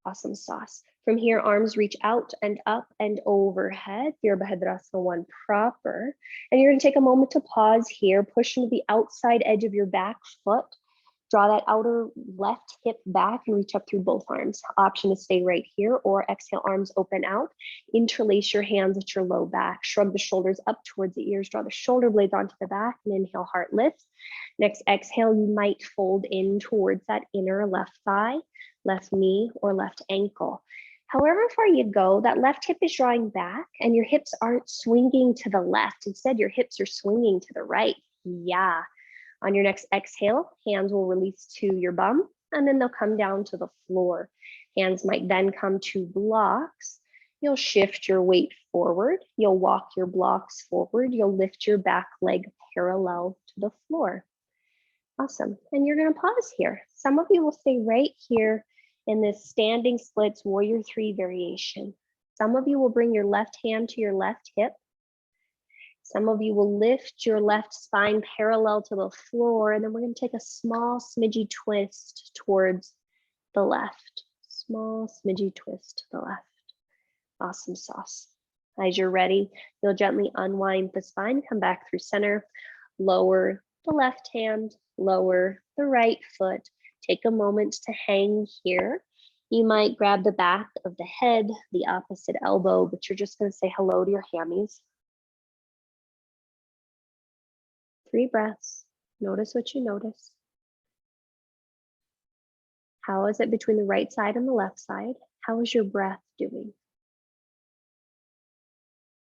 A: Awesome sauce. From here, arms reach out and up and overhead. Virabhadrasana one proper. And you're going to take a moment to pause here, push into the outside edge of your back foot. Draw that outer left hip back and reach up through both arms. Option to stay right here, or exhale, arms open out. Interlace your hands at your low back. Shrug the shoulders up towards the ears. Draw the shoulder blades onto the back, and inhale, heart lifts. Next exhale, you might fold in towards that inner left thigh, left knee, or left ankle. However far you go, that left hip is drawing back and your hips aren't swinging to the left. Instead, your hips are swinging to the right. Yeah. On your next exhale, hands will release to your bum, and then they'll come down to the floor. Hands might then come to blocks. You'll shift your weight forward. You'll walk your blocks forward. You'll lift your back leg parallel to the floor. Awesome. And you're going to pause here. Some of you will stay right here in this standing splits warrior three variation. Some of you will bring your left hand to your left hip. Some of you will lift your left spine parallel to the floor, and then we're going to take a small smidgy twist towards the left. Small smidgy twist to the left. Awesome sauce. As you're ready, you'll gently unwind the spine, come back through center, lower the left hand, lower the right foot. Take a moment to hang here. You might grab the back of the head, the opposite elbow, but you're just going to say hello to your hammies. 3 breaths. Notice what you notice. How is it between the right side and the left side? How is your breath doing?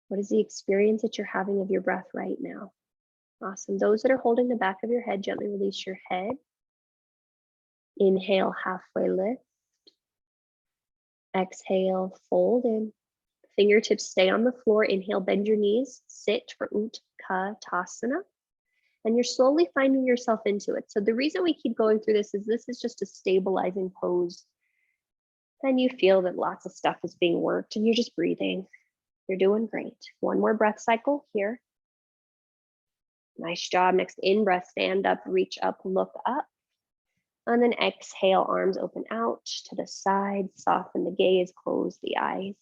A: What is the experience that you're having of your breath right now? Awesome. Those that are holding the back of your head, gently release your head. Inhale, halfway lift. Exhale, fold in. Fingertips stay on the floor. Inhale, bend your knees. Sit for Utkatasana. And you're slowly finding yourself into it. So the reason we keep going through this is just a stabilizing pose. And you feel that lots of stuff is being worked and you're just breathing. You're doing great. One more breath cycle here. Nice job. Next in breath, stand up, reach up, look up. And then exhale, arms open out to the side, soften the gaze, close the eyes.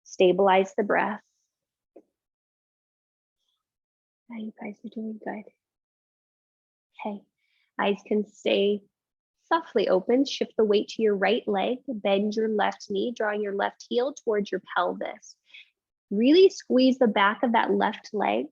A: Stabilize the breath. Yeah, you guys are doing good. Okay, eyes can stay softly open. Shift the weight to your right leg, bend your left knee, drawing your left heel towards your pelvis. Really squeeze the back of that left leg.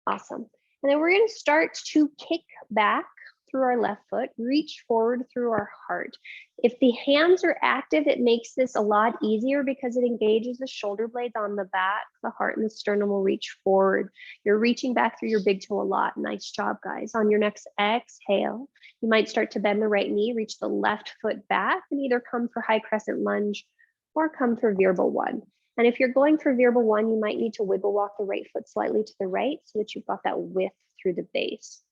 A: Awesome. And then we're going to start to kick back through our left foot, reach forward through our heart. If the hands are active, it makes this a lot easier because it engages the shoulder blades on the back. The heart and the sternum will reach forward. You're reaching back through your big toe a lot. Nice job, guys. On your next exhale, you might start to bend the right knee, reach the left foot back, and either come for high crescent lunge or come for Virabha one. And if you're going for Virabha one, you might need to wiggle walk the right foot slightly to the right so that you've got that width through the base.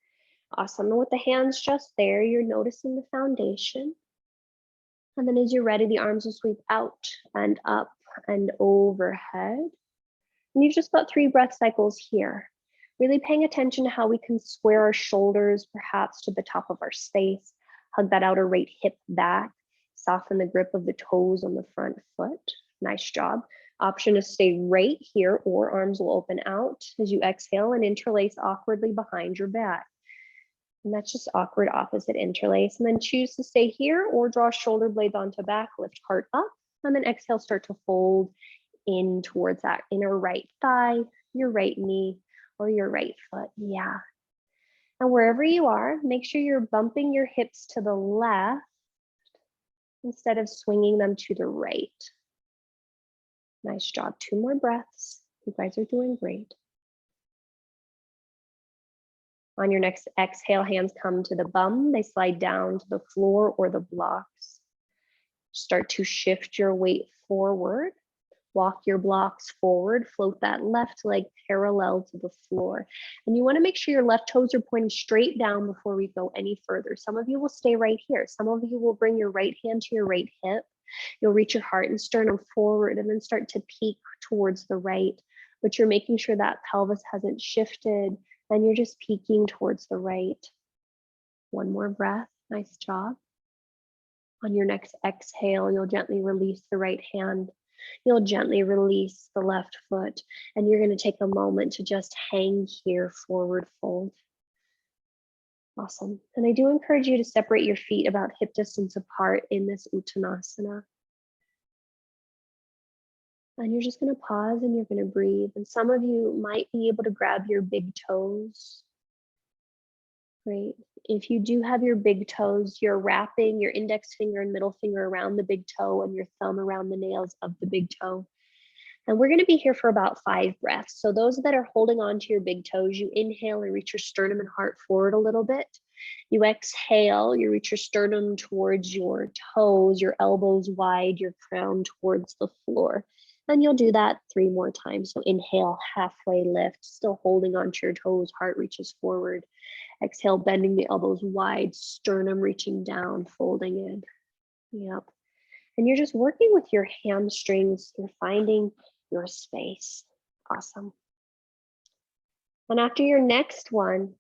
A: Awesome. And with the hands just there, you're noticing the foundation. And then as you're ready, the arms will sweep out and up and overhead. And you've just got 3 breath cycles here. Really paying attention to how we can square our shoulders, perhaps to the top of our space. Hug that outer right hip back. Soften the grip of the toes on the front foot. Nice job. Option to stay right here, or arms will open out as you exhale and interlace awkwardly behind your back. And that's just awkward opposite interlace. And then choose to stay here or draw shoulder blades onto back, lift heart up, and then exhale, start to fold in towards that inner right thigh, your right knee, or your right foot. Yeah. And wherever you are, make sure you're bumping your hips to the left instead of swinging them to the right. Nice job. 2 more breaths. You guys are doing great. On your next exhale, hands come to the bum. They slide down to the floor or the blocks. Start to shift your weight forward. Walk your blocks forward. Float that left leg parallel to the floor. And you want to make sure your left toes are pointing straight down before we go any further. Some of you will stay right here. Some of you will bring your right hand to your right hip. You'll reach your heart and sternum forward and then start to peek towards the right. But you're making sure that pelvis hasn't shifted and you're just peeking towards the right. 1 more breath. Nice job. On your next exhale, you'll gently release the right hand. You'll gently release the left foot, and you're going to take a moment to just hang here, forward fold. Awesome. And I do encourage you to separate your feet about hip distance apart in this Uttanasana. And you're just going to pause and you're going to breathe. And some of you might be able to grab your big toes. Great. If you do have your big toes, you're wrapping your index finger and middle finger around the big toe and your thumb around the nails of the big toe. And we're going to be here for about 5 breaths. So those that are holding on to your big toes, you inhale and reach your sternum and heart forward a little bit. You exhale, you reach your sternum towards your toes, your elbows wide, your crown towards the floor. And you'll do that 3 more times. So inhale, halfway lift, still holding onto your toes, heart reaches forward. Exhale, bending the elbows wide, sternum reaching down, folding in. Yep. And you're just working with your hamstrings. You're finding your space. Awesome. And after your next one,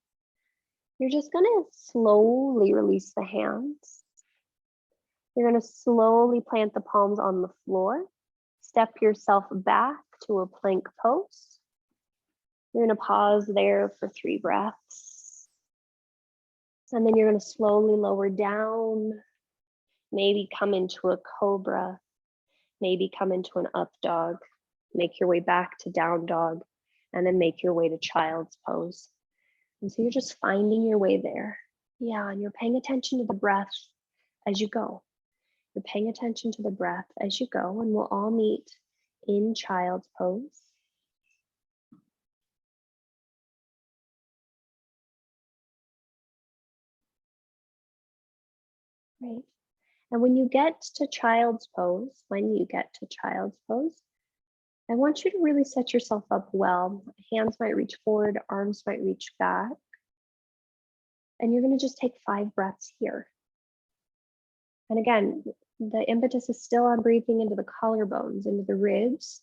A: you're just going to slowly release the hands. You're going to slowly plant the palms on the floor. Step yourself back to a plank pose. You're going to pause there for 3 breaths. And then you're going to slowly lower down, maybe come into a cobra, maybe come into an up dog, make your way back to down dog, and then make your way to child's pose. And so you're just finding your way there. Yeah, and you're paying attention to the breath as you go. You're paying attention to the breath as you go, and we'll all meet in child's pose. Great. And when you get to child's pose, I want you to really set yourself up well. Hands might reach forward, arms might reach back. And you're going to just take 5 breaths here. And again, the impetus is still on breathing into the collarbones, into the ribs,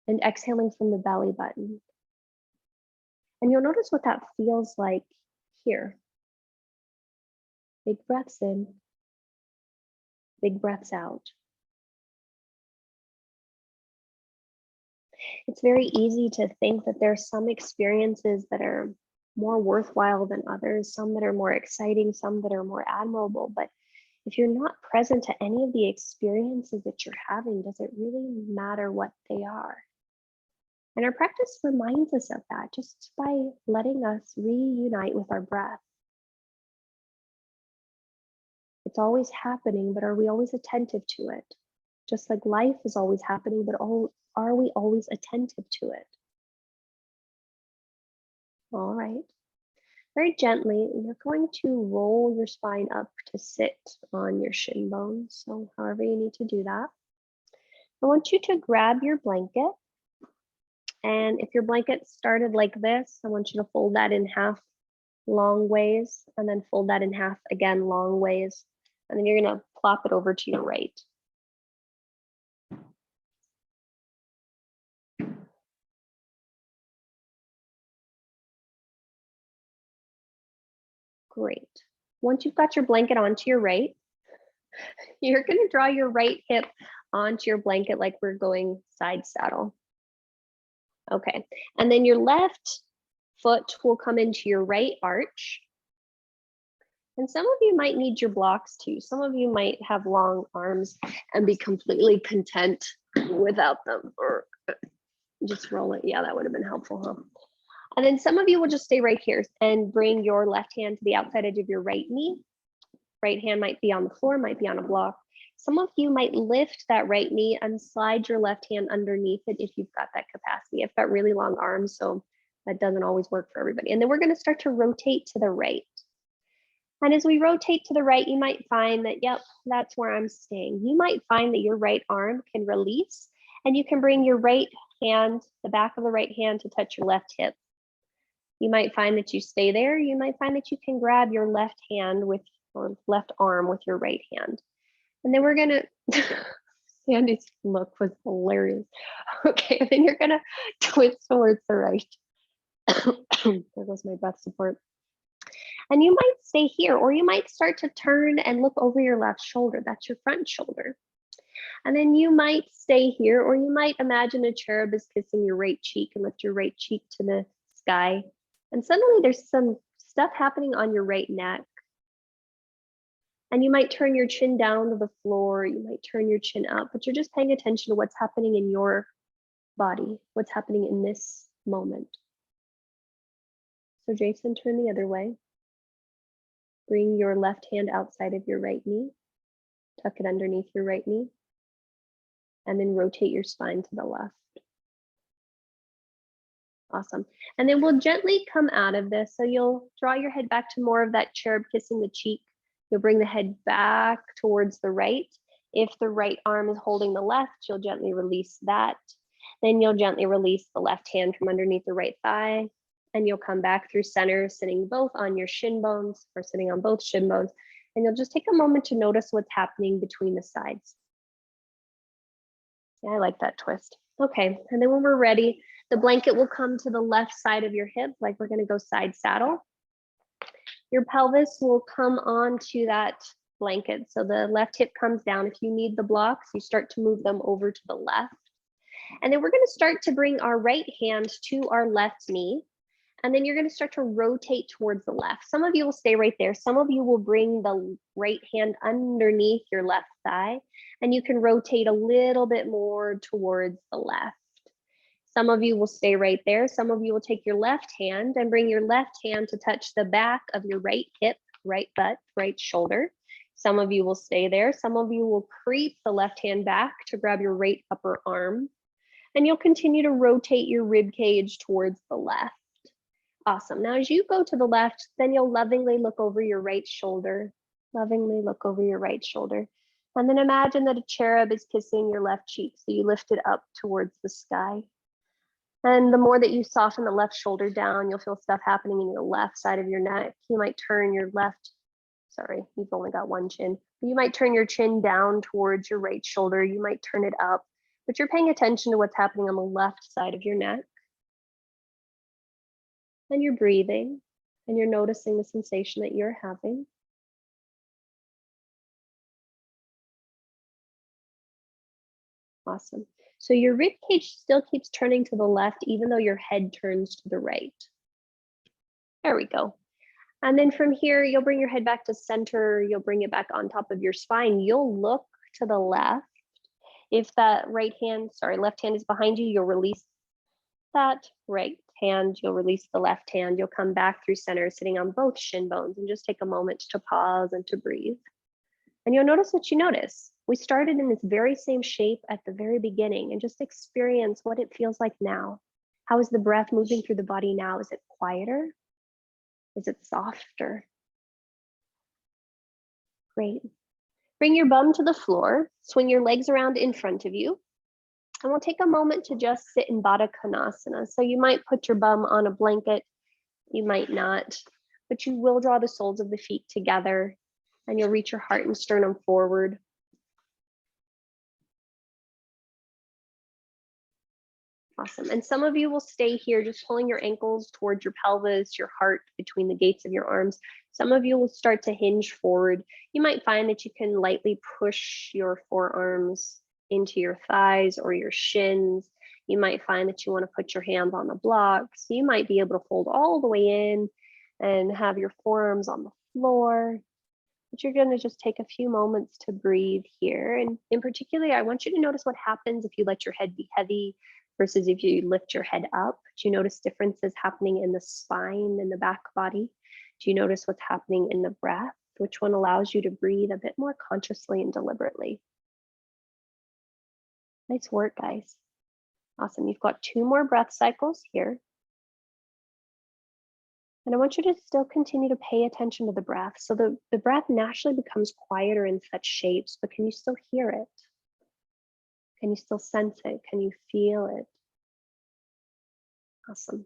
A: and exhaling from the belly button. And you'll notice what that feels like here. Big breaths in, big breaths out. It's very easy to think that there are some experiences that are more worthwhile than others, some that are more exciting, some that are more admirable. But if you're not present to any of the experiences that you're having, does it really matter what they are? And our practice reminds us of that just by letting us reunite with our breath. It's always happening, but are we always attentive to it? Just like life is always happening, but are we always attentive to it? All right. Very gently, you're going to roll your spine up to sit on your shin bones. So however you need to do that. I want you to grab your blanket. And if your blanket started like this, I want you to fold that in half long ways and then fold that in half again long ways. And then you're going to plop it over to your right. Great. Once you've got your blanket onto your right, you're going to draw your right hip onto your blanket like we're going side saddle. Okay, and then your left foot will come into your right arch. And some of you might need your blocks too. Some of you might have long arms and be completely content without them, or just roll it. Yeah, that would have been helpful, huh? And then some of you will just stay right here and bring your left hand to the outside edge of your right knee. Right hand might be on the floor, might be on a block. Some of you might lift that right knee and slide your left hand underneath it if you've got that capacity. I've got really long arms, so that doesn't always work for everybody. And then we're going to start to rotate to the right. And as we rotate to the right, you might find that, yep, that's where I'm staying. You might find that your right arm can release, and you can bring your right hand, the back of the right hand, to touch your left hip. You might find that you stay there. You might find that you can grab your left hand with, or left arm with your right hand. And then we're gonna, Sandy's look was hilarious. Okay, and then you're gonna twist towards the right. There goes my breath support. And you might stay here, or you might start to turn and look over your left shoulder. That's your front shoulder. And then you might stay here, or you might imagine a cherub is kissing your right cheek and lift your right cheek to the sky. And suddenly there's some stuff happening on your right neck. And you might turn your chin down to the floor. You might turn your chin up, but you're just paying attention to what's happening in your body, what's happening in this moment. So Jason, turn the other way. Bring your left hand outside of your right knee. Tuck it underneath your right knee. And then rotate your spine to the left. Awesome. And then we'll gently come out of this. So you'll draw your head back to more of that cherub kissing the cheek. You'll bring the head back towards the right. If the right arm is holding the left, you'll gently release that. Then you'll gently release the left hand from underneath the right thigh. And you'll come back through center, sitting both on your shin bones, or sitting on both shin bones. And you'll just take a moment to notice what's happening between the sides. Yeah, I like that twist. Okay, and then when we're ready, the blanket will come to the left side of your hip, like we're gonna go side saddle. Your pelvis will come onto that blanket. So the left hip comes down. If you need the blocks, you start to move them over to the left. And then we're gonna start to bring our right hand to our left knee. And then you're going to start to rotate towards the left. Some of you will stay right there. Some of you will bring the right hand underneath your left thigh, and you can rotate a little bit more towards the left. Some of you will stay right there. Some of you will take your left hand and bring your left hand to touch the back of your right hip, right butt, right shoulder. Some of you will stay there. Some of you will creep the left hand back to grab your right upper arm. And you'll continue to rotate your rib cage towards the left. Awesome. Now, as you go to the left, then you'll lovingly look over your right shoulder. Lovingly look over your right shoulder. And then imagine that a cherub is kissing your left cheek. So you lift it up towards the sky. And the more that you soften the left shoulder down, you'll feel stuff happening in your left side of your neck. You might turn your left, sorry, you've only got one chin. You might turn your chin down towards your right shoulder. You might turn it up, but you're paying attention to what's happening on the left side of your neck. And you're breathing, and you're noticing the sensation that you're having. Awesome. So your rib cage still keeps turning to the left, even though your head turns to the right. There we go. And then from here, you'll bring your head back to center. You'll bring it back on top of your spine. You'll look to the left. If that left hand is behind you, you'll release that right hand, you'll release the left hand, you'll come back through center, sitting on both shin bones, and just take a moment to pause and to breathe. And you'll notice what you notice. We started in this very same shape at the very beginning, and just experience what it feels like now. How is the breath moving through the body now? Is it quieter? Is it softer? Great. Bring your bum to the floor, swing your legs around in front of you. And we'll take a moment to just sit in Baddha Konasana. So you might put your bum on a blanket, you might not, but you will draw the soles of the feet together, and you'll reach your heart and sternum forward. Awesome. And some of you will stay here, just pulling your ankles towards your pelvis, your heart between the gates of your arms. Some of you will start to hinge forward. You might find that you can lightly push your forearms into your thighs or your shins. You might find that you want to put your hands on the blocks. You might be able to fold all the way in and have your forearms on the floor. But you're going to just take a few moments to breathe here. And in particular, I want you to notice what happens if you let your head be heavy versus if you lift your head up. Do you notice differences happening in the spine and the back body? Do you notice what's happening in the breath? Which one allows you to breathe a bit more consciously and deliberately? Nice work, guys. Awesome. You've got 2 more breath cycles here. And I want you to still continue to pay attention to the breath. So the breath naturally becomes quieter in such shapes, but can you still hear it? Can you still sense it? Can you feel it? Awesome.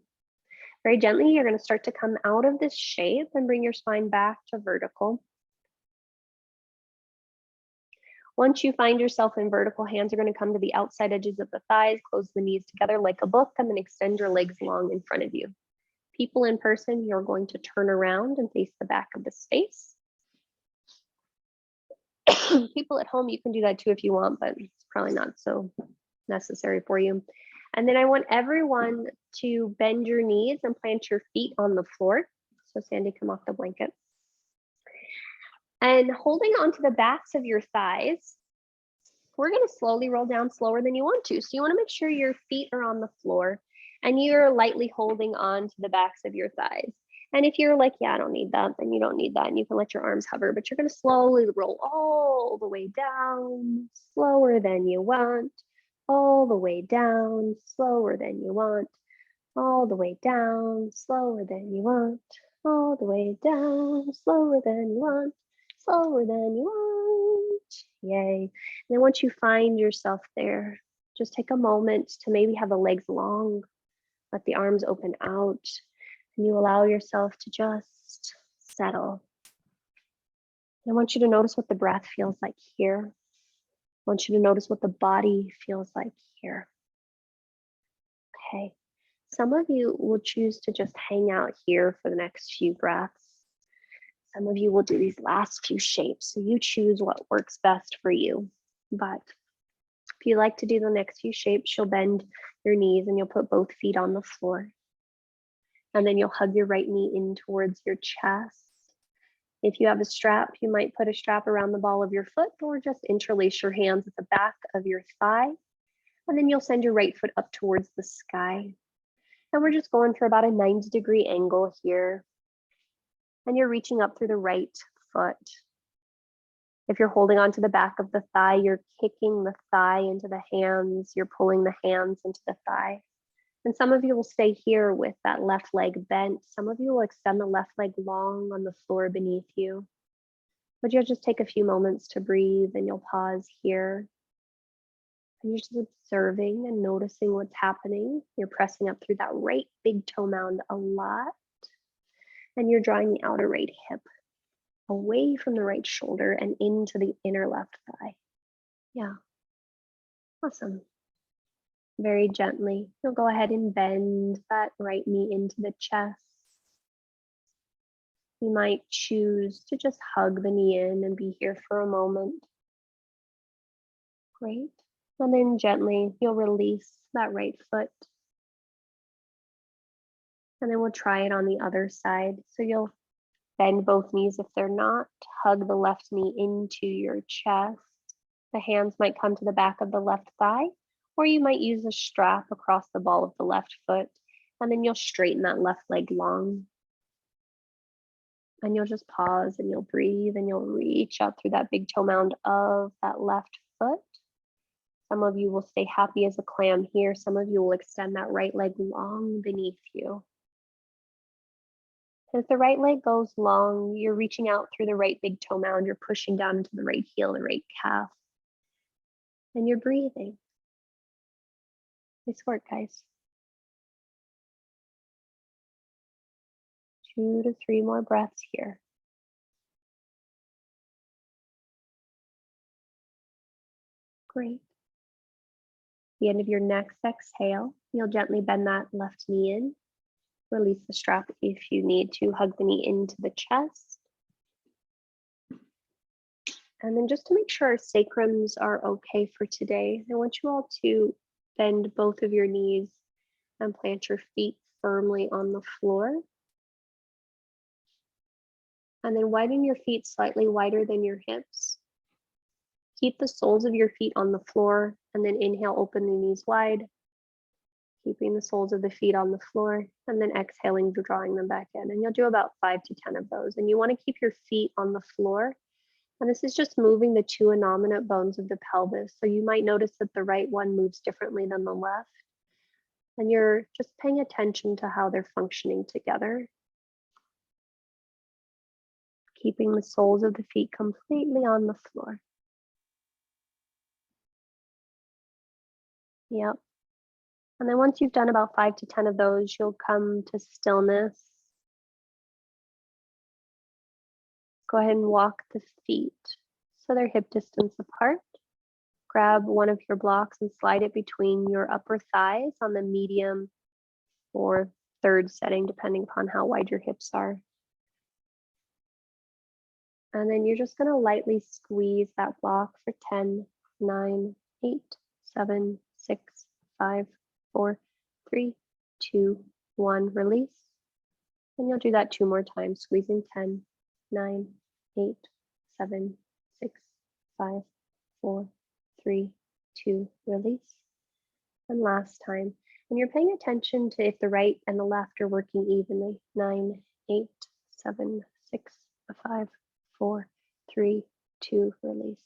A: Very gently, you're going to start to come out of this shape and bring your spine back to vertical. Once you find yourself in vertical, hands are going to come to the outside edges of the thighs, close the knees together like a book, and then extend your legs long in front of you. People in person, you're going to turn around and face the back of the space. People at home, you can do that too if you want, but it's probably not so necessary for you. And then I want everyone to bend your knees and plant your feet on the floor. So Sandy, come off the blanket. And holding onto the backs of your thighs, we're going to slowly roll down slower than you want to. So you want to make sure your feet are on the floor and you're lightly holding on to the backs of your thighs. And if you're like, yeah, I don't need that, then you don't need that. And you can let your arms hover, but you're going to slowly roll all the way down, slower than you want, all the way down, slower than you want, all the way down, slower than you want, all the way down, slower than you want, slower than you want. Yay. And then once you find yourself there, just take a moment to maybe have the legs long, let the arms open out, and you allow yourself to just settle. I want you to notice what the breath feels like here. I want you to notice what the body feels like here. Okay. Some of you will choose to just hang out here for the next few breaths. Some of you will do these last few shapes. So you choose what works best for you. But if you like to do the next few shapes, you'll bend your knees and you'll put both feet on the floor. And then you'll hug your right knee in towards your chest. If you have a strap, you might put a strap around the ball of your foot or just interlace your hands at the back of your thigh. And then you'll send your right foot up towards the sky. And we're just going for about a 90-degree angle here. And you're reaching up through the right foot. If you're holding onto the back of the thigh, you're kicking the thigh into the hands. You're pulling the hands into the thigh. And some of you will stay here with that left leg bent. Some of you will extend the left leg long on the floor beneath you. But you'll just take a few moments to breathe and you'll pause here. And you're just observing and noticing what's happening. You're pressing up through that right big toe mound a lot. And you're drawing the outer right hip away from the right shoulder and into the inner left thigh. Yeah. Awesome. Very gently, you'll go ahead and bend that right knee into the chest. You might choose to just hug the knee in and be here for a moment. Great. And then gently, you'll release that right foot. And then we'll try it on the other side. So you'll bend both knees if they're not. Hug the left knee into your chest. The hands might come to the back of the left thigh, or you might use a strap across the ball of the left foot. And then you'll straighten that left leg long. And you'll just pause and you'll breathe and you'll reach up through that big toe mound of that left foot. Some of you will stay happy as a clam here. Some of you will extend that right leg long beneath you. And if the right leg goes long, you're reaching out through the right big toe mound. You're pushing down into the right heel, the right calf. And you're breathing. Nice work, guys. 2 to 3 more breaths here. Great. The end of your next exhale, you'll gently bend that left knee in. Release the strap if you need to. Hug the knee into the chest. And then just to make sure our sacrums are okay for today, I want you all to bend both of your knees and plant your feet firmly on the floor. And then widen your feet slightly wider than your hips. Keep the soles of your feet on the floor and then inhale, open the knees wide. Keeping the soles of the feet on the floor and then exhaling, drawing them back in. And you'll do about 5 to 10 of those. And you want to keep your feet on the floor And this is just moving the two innominate bones of the pelvis. So you might notice that the right one moves differently than the left. And you're just paying attention to how they're functioning together. Keeping the soles of the feet completely on the floor. Yep. And then once you've done about 5 to 10 of those, you'll come to stillness. Go ahead and walk the feet so they're hip distance apart. Grab one of your blocks and slide it between your upper thighs on the medium or third setting, depending upon how wide your hips are. And then you're just going to lightly squeeze that block for 10, 9, 8, 7, 6, 5, 4, 3, 2, 1. Release. And you'll do that 2 more times, squeezing 10, 9, 8, 7, 6, 5, 4, 3, 2, release. And last time. And you're paying attention to if the right and the left are working evenly. 9, 8, 7, 6, 5, 4, 3, 2, release.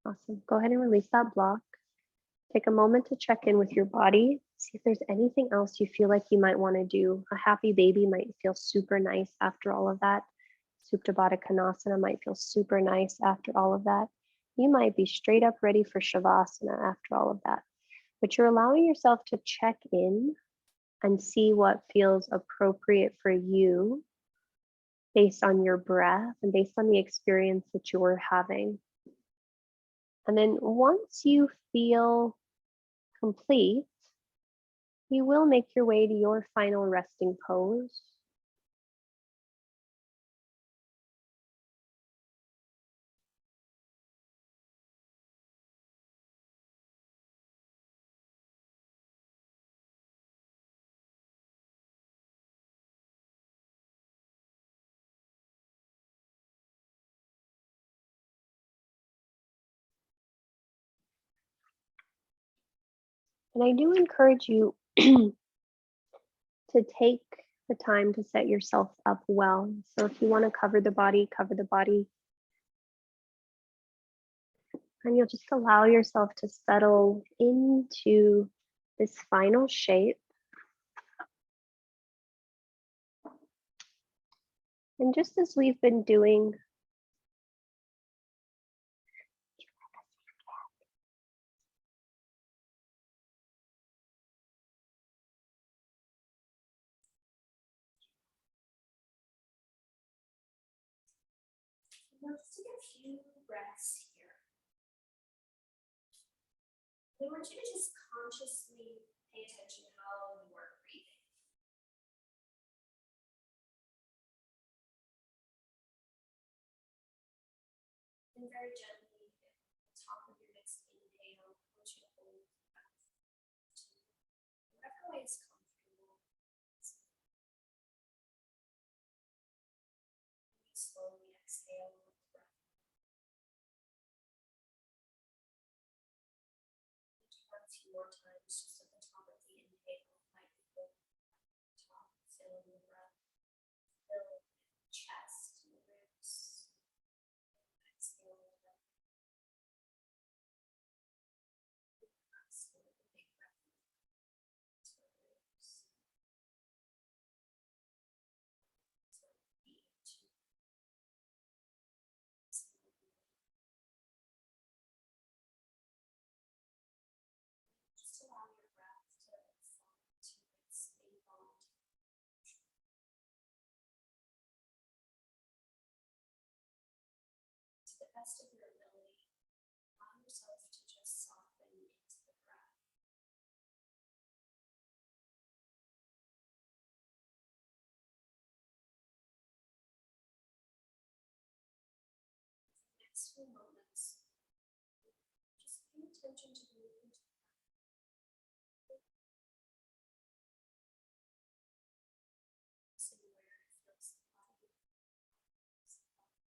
A: Awesome. Go ahead and release that block. Take a moment to check in with your body. See if there's anything else you feel like you might want to do. A happy baby might feel super nice after all of that. Supta Baddha Konasana might feel super nice after all of that. You might be straight up ready for Shavasana after all of that. But you're allowing yourself to check in and see what feels appropriate for you based on your breath and based on the experience that you're having. And then once you feel complete, you will make your way to your final resting pose. And I do encourage you to take the time to set yourself up well. So if you want to cover the body, cover the body. And you'll just allow yourself to settle into this final shape. And just as we've been doing,
C: let's take a few breaths here. I want you to just consciously pay attention to how you are breathing. And very gently, at the top of your next inhale, I want you to hold the breath to whatever way is comfortable. You slowly exhale with the breath. Do that a few more times, just at the top of the inhale, lightly hold the top, filling the breath, fill the chest and the ribs. Exhale the breath. Exhale the big breath to the ribs. To the feet. Just allow your breath to fall to its involuntary. To the best of your ability, allow yourself to just soften into the breath. For the next few moments, just pay attention to the movement of the breath. See where it feels the body. Start to come.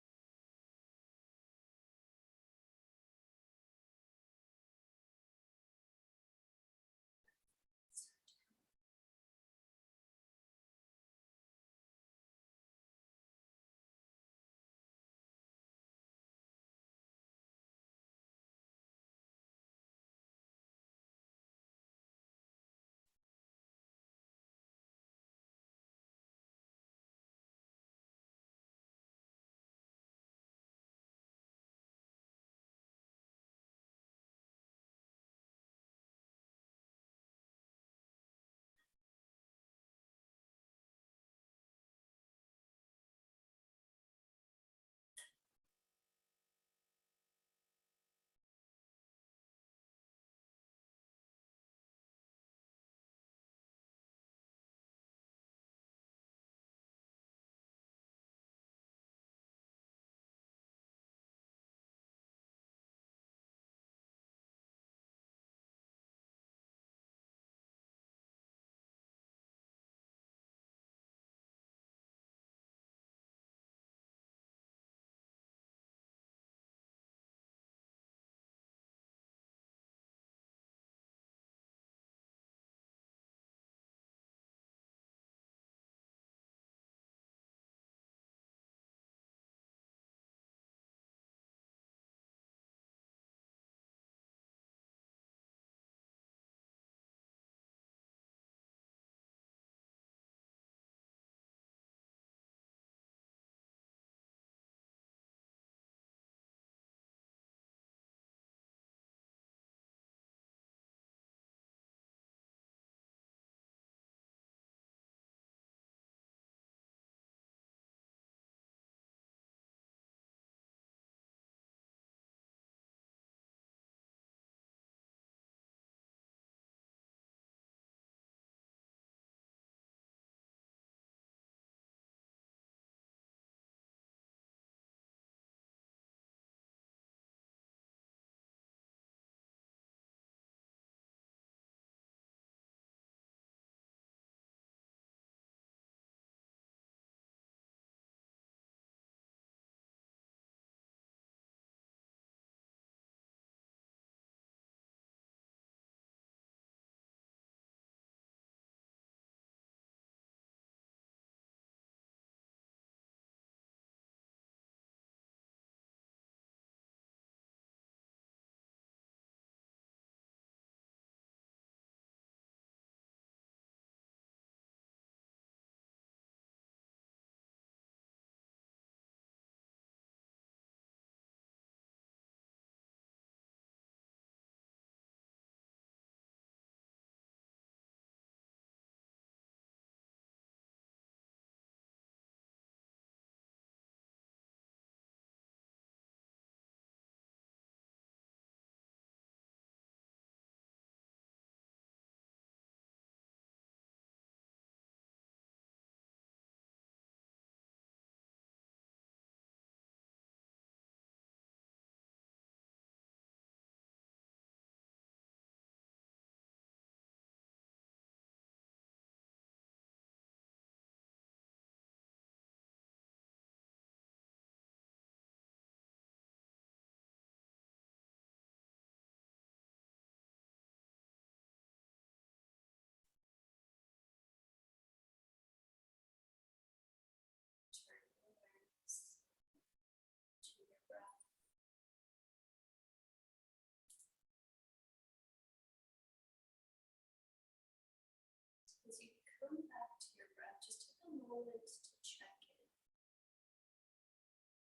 C: moment to check in.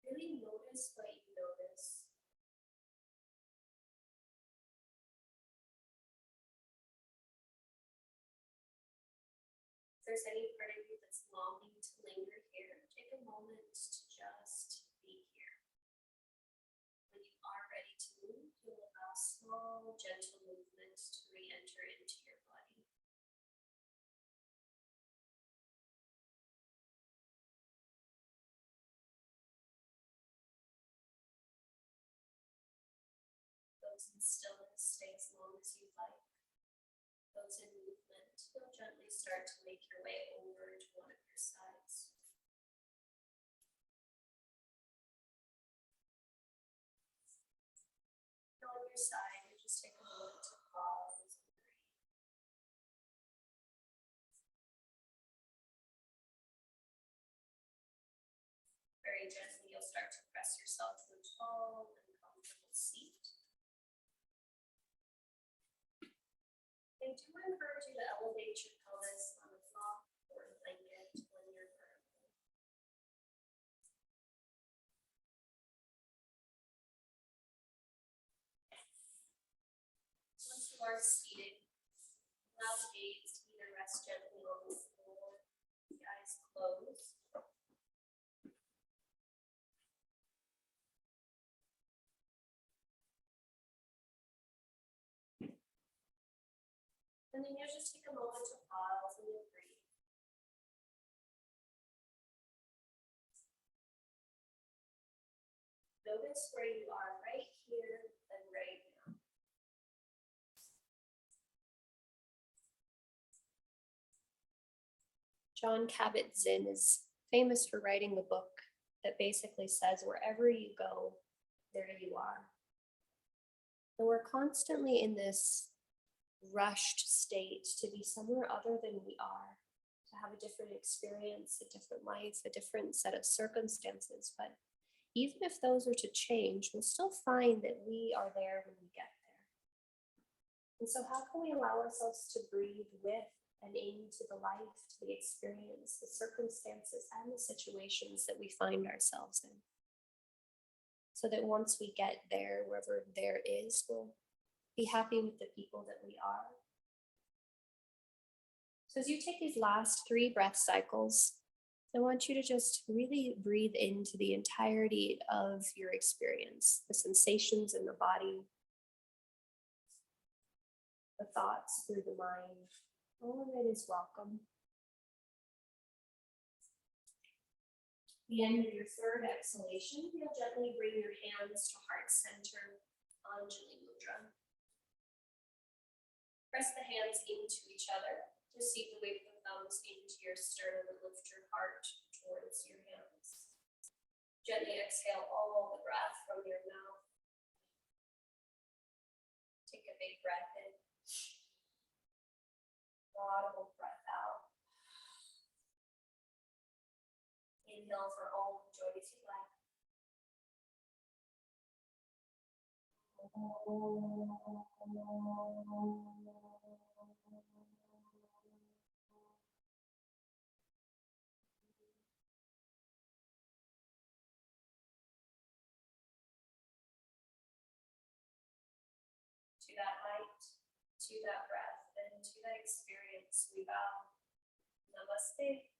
C: Really notice what you notice. If there's any part of you that's longing to linger here, take a moment to just be here. When you are ready to move, you'll allow small, gentle movements to re-enter into your body. Those in stillness, stay as long as you like. Those in movement, you'll gently start to make your way over to one of your sides. On your side, you just take a moment to pause and breathe. Very gently, you'll start to press yourself to a tall and comfortable seat. I do encourage you to elevate your pelvis on a flop or a blanket when you're vertical. Once you are seated, allow the gaze to either rest gently on the floor, the eyes closed. And then you just take a moment to pause and then breathe. Notice where you are right here and right now. Jon Kabat-Zinn is famous for writing the book that basically says wherever you go, there you are. And we're constantly in this rushed state to be somewhere other than we are, to have a different experience, a different life, a different set of circumstances. But even if those are to change, we'll still find that we are there when we get there. And so how can we allow ourselves to breathe with and into the life, to the experience, the circumstances, and the situations that we find ourselves in? So that once we get there, wherever there is, we'll be happy with the people that we are. So as you take these last 3 breath cycles, I want you to just really breathe into the entirety of your experience, the sensations in the body, the thoughts through the mind. All of it is welcome. At the end of your 3rd exhalation, you'll gently bring your hands to heart center, Anjali Mudra. Press the hands into each other. Receive the weight of the thumbs into your sternum and lift your heart towards your hands. Gently exhale all the breath from your mouth. Take a big breath in. Audible breath out. Inhale for all the joy you like. To that light, to that breath, and to that experience, we bow. Namaste.